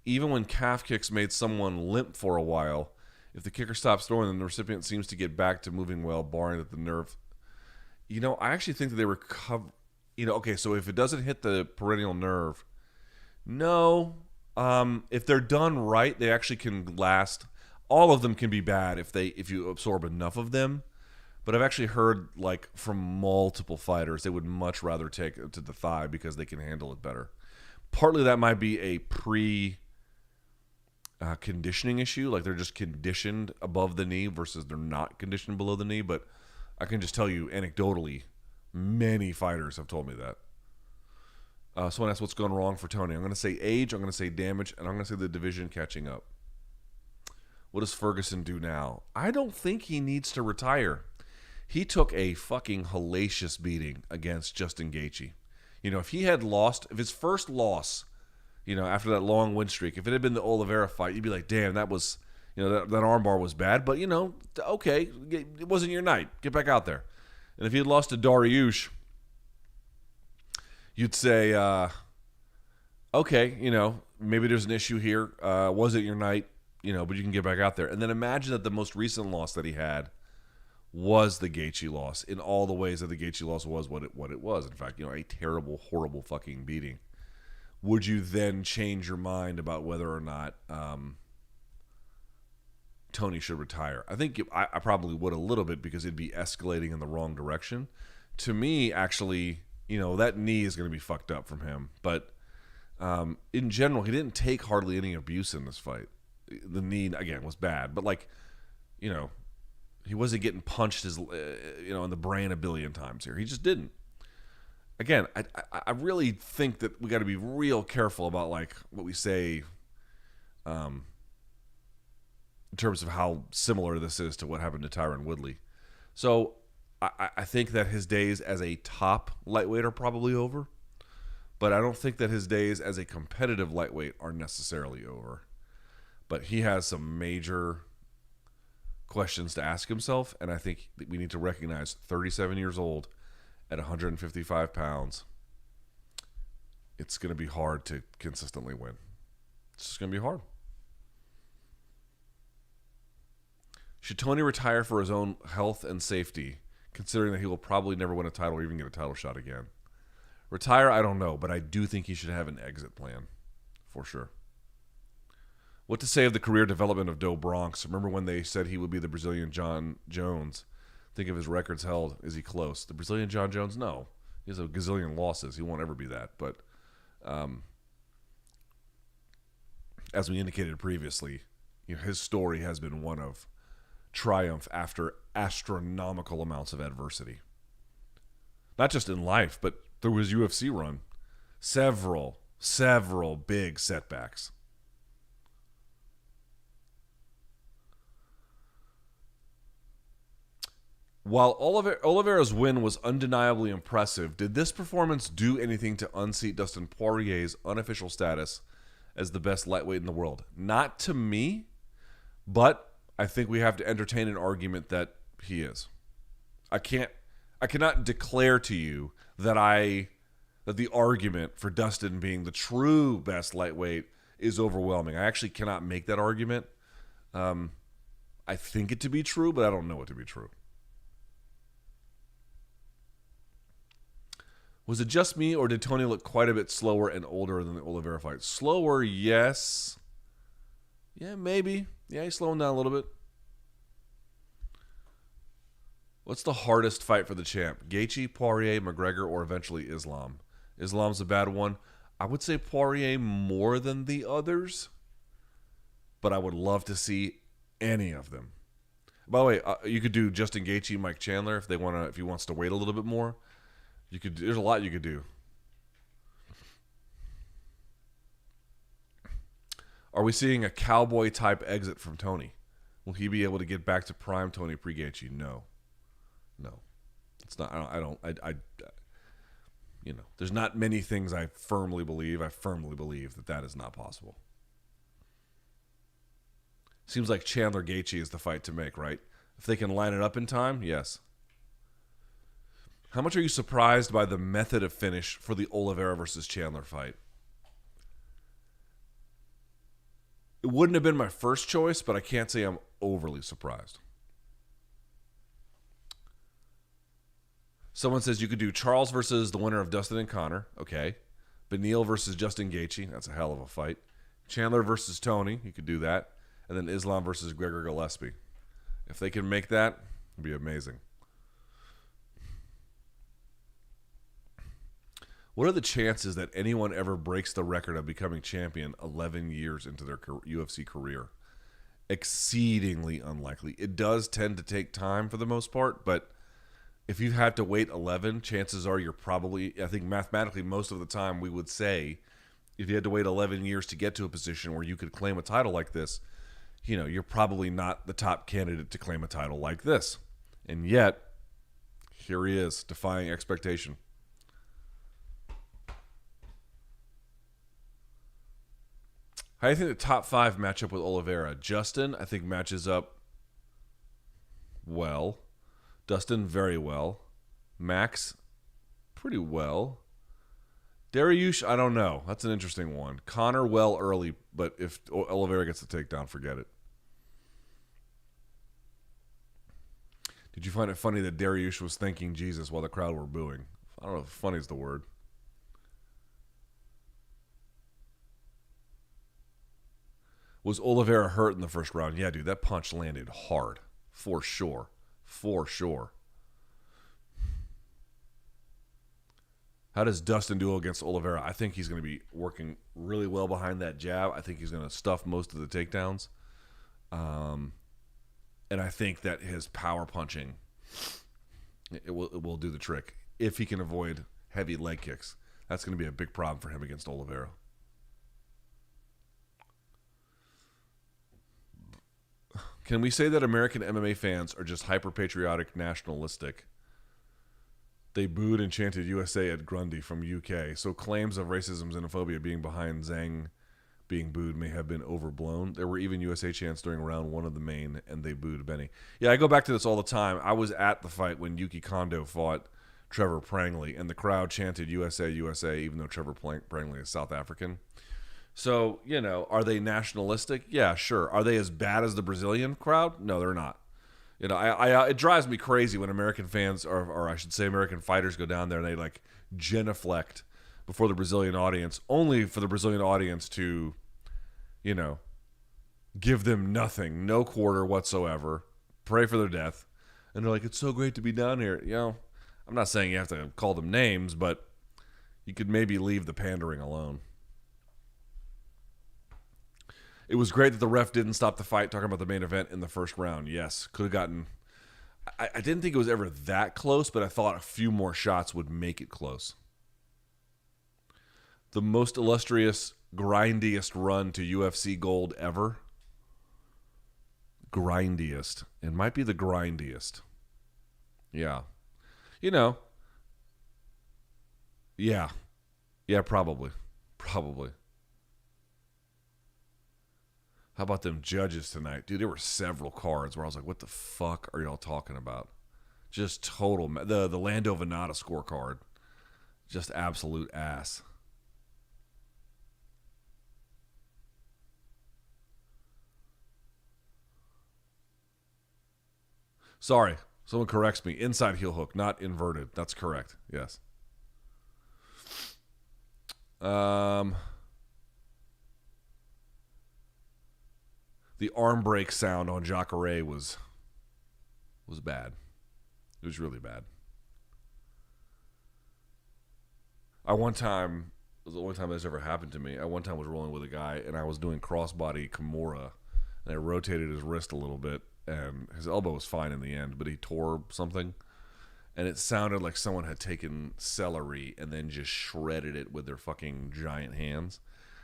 even when calf kicks made someone limp for a while? If the kicker stops throwing, then the recipient seems to get back to moving well, barring that the nerve. I actually think that they recover. Okay, so if it doesn't hit the peroneal nerve, no. If they're done right, they actually can last. All of them can be bad if you absorb enough of them. But I've actually heard from multiple fighters they would much rather take it to the thigh because they can handle it better. Partly that might be a conditioning issue, like they're just conditioned above the knee versus they're not conditioned below the knee. But I can just tell you anecdotally, many fighters have told me that. Someone asked what's going wrong for Tony. I'm going to say age, I'm going to say damage, and I'm going to say the division catching up. What does Ferguson do now? I don't think he needs to retire. He took a fucking hellacious beating against Justin Gaethje. If he had lost, if his first loss, after that long win streak, if it had been the Oliveira fight, you'd be like, damn, that was, that armbar was bad. But, okay, it wasn't your night. Get back out there. And if he had lost to Dariush, you'd say, okay, maybe there's an issue here. Wasn't your night, but you can get back out there. And then imagine that the most recent loss that he had was the Gaethje loss in all the ways that the Gaethje loss was what it was. In fact, a terrible, horrible fucking beating. Would you then change your mind about whether or not Tony should retire? I think I probably would a little bit because it'd be escalating in the wrong direction. To me, actually, that knee is going to be fucked up from him. But in general, he didn't take hardly any abuse in this fight. The knee, again, was bad. But, he wasn't getting punched in the brain a billion times here. He just didn't. Again, I really think that we got to be real careful about what we say in terms of how similar this is to what happened to Tyron Woodley. So I think that his days as a top lightweight are probably over, but I don't think that his days as a competitive lightweight are necessarily over. But he has some major questions to ask himself, and I think we need to recognize 37 years old at 155 pounds, it's going to be hard to consistently win. It's just going to be hard. Should Tony retire for his own health and safety, considering that he will probably never win a title or even get a title shot again? Retire, I don't know, but I do think he should have an exit plan, for sure. What to say of the career development of Doe Bronx? Remember when they said he would be the Brazilian John Jones? Think of his records held. Is he close? The Brazilian John Jones? No. He has a gazillion losses. He won't ever be that. But as we indicated previously, his story has been one of triumph after astronomical amounts of adversity. Not just in life, but through his UFC run. Several big setbacks. While Oliveira's win was undeniably impressive, did this performance do anything to unseat Dustin Poirier's unofficial status as the best lightweight in the world? Not to me, but I think we have to entertain an argument that he is. I cannot declare to you that the argument for Dustin being the true best lightweight is overwhelming. I actually cannot make that argument. I think it to be true, but I don't know it to be true. Was it just me, or did Tony look quite a bit slower and older than the Oliveira fight? Slower, yes. Yeah, maybe. Yeah, he's slowing down a little bit. What's the hardest fight for the champ? Gaethje, Poirier, McGregor, or eventually Islam? Islam's a bad one. I would say Poirier more than the others, but I would love to see any of them. By the way, you could do Justin Gaethje, Mike Chandler if he wants to wait a little bit more. There's a lot you could do. Are we seeing a cowboy type exit from Tony? Will he be able to get back to prime Tony pre-Gaethje? No. It's not. There's not many things I firmly believe. I firmly believe that is not possible. Seems like Chandler Gaethje is the fight to make, right? If they can line it up in time, yes. How much are you surprised by the method of finish for the Oliveira versus Chandler fight? It wouldn't have been my first choice, but I can't say I'm overly surprised. Someone says you could do Charles versus the winner of Dustin and Conor. Okay. Beneil versus Justin Gaethje. That's a hell of a fight. Chandler versus Tony. You could do that. And then Islam versus Gregor Gillespie. If they can make that, it'd be amazing. What are the chances that anyone ever breaks the record of becoming champion 11 years into their UFC career? Exceedingly unlikely. It does tend to take time for the most part, but if you've had to wait 11, chances are you're probably, I think mathematically most of the time we would say, if you had to wait 11 years to get to a position where you could claim a title like this, you're probably not the top candidate to claim a title like this. And yet, here he is, defying expectation. How do you think the top 5 match up with Oliveira? Justin, I think, matches up well. Dustin, very well. Max, pretty well. Dariush, I don't know. That's an interesting one. Conor, well early, but if Oliveira gets the takedown, forget it. Did you find it funny that Dariush was thanking Jesus while the crowd were booing? I don't know if funny is the word. Was Oliveira hurt in the first round? Yeah, dude, that punch landed hard. For sure. For sure. How does Dustin do against Oliveira? I think he's going to be working really well behind that jab. I think he's going to stuff most of the takedowns. And I think that his power punching, it will do the trick. If he can avoid heavy leg kicks, that's going to be a big problem for him against Oliveira. Can we say that American MMA fans are just hyper-patriotic, nationalistic? They booed and chanted USA at Grundy from UK, so claims of racism, xenophobia being behind Zhang being booed may have been overblown. There were even USA chants during round 1 of the main, and they booed Benny. Yeah, I go back to this all the time. I was at the fight when Yuki Kondo fought Trevor Prangley, and the crowd chanted USA, USA, even though Trevor Prangley is South African. So, are they nationalistic? Yeah, sure. Are they as bad as the Brazilian crowd? No, they're not. It drives me crazy when American fans, or I should say American fighters, go down there and they genuflect before the Brazilian audience, only for the Brazilian audience to, give them nothing, no quarter whatsoever, pray for their death. And they're like, it's so great to be down here. I'm not saying you have to call them names, but you could maybe leave the pandering alone. It was great that the ref didn't stop the fight talking about the main event in the first round. Yes, could have gotten... I didn't think it was ever that close, but I thought a few more shots would make it close. The most illustrious, grindiest run to UFC gold ever. Grindiest. It might be the grindiest. Yeah. You know. Yeah. Yeah, probably. Probably. How about them judges tonight? Dude, there were several cards where I was like, what the fuck are y'all talking about? Just total. The Lando Venata scorecard. Just absolute ass. Sorry. Someone corrects me. Inside heel hook, not inverted. That's correct. Yes. The arm break sound on Jacare was bad. It was really bad. It was the only time this ever happened to me. I one time was rolling with a guy, and I was doing crossbody Kimura, and I rotated his wrist a little bit, and his elbow was fine in the end, but he tore something, and it sounded like someone had taken celery and then just shredded it with their fucking giant hands.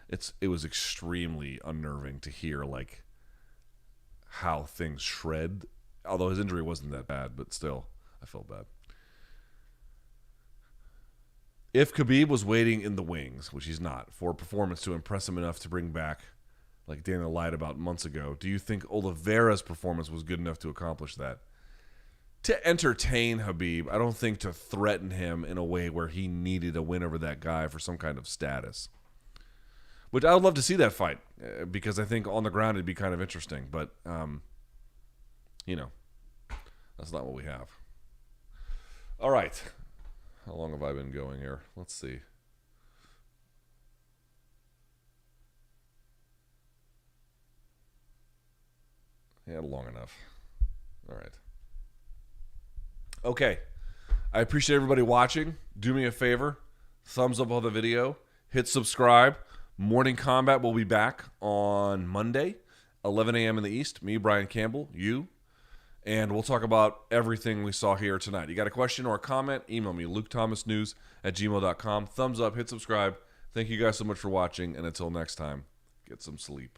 It was extremely unnerving to hear, like, how things shred. Although his injury wasn't that bad, but still, I felt bad. If Khabib was waiting in the wings, which he's not, for a performance to impress him enough to bring back, like Dana lied about months ago, do you think Oliveira's performance was good enough to accomplish that? To entertain Khabib, I don't think to threaten him in a way where he needed a win over that guy for some kind of status. Which I would love to see that fight, because I think on the ground it'd be kind of interesting. But, you know, that's not what we have. All right. How long have I been going here? Let's see. Yeah, long enough. All right. Okay. I appreciate everybody watching. Do me a favor. Thumbs up on the video. Hit subscribe. Morning Combat will be back on Monday, 11 a.m. in the East. Me, Brian Campbell, you. And we'll talk about everything we saw here tonight. You got a question or a comment? Email me, lukethomasnews@gmail.com. Thumbs up, hit subscribe. Thank you guys so much for watching. And until next time, get some sleep.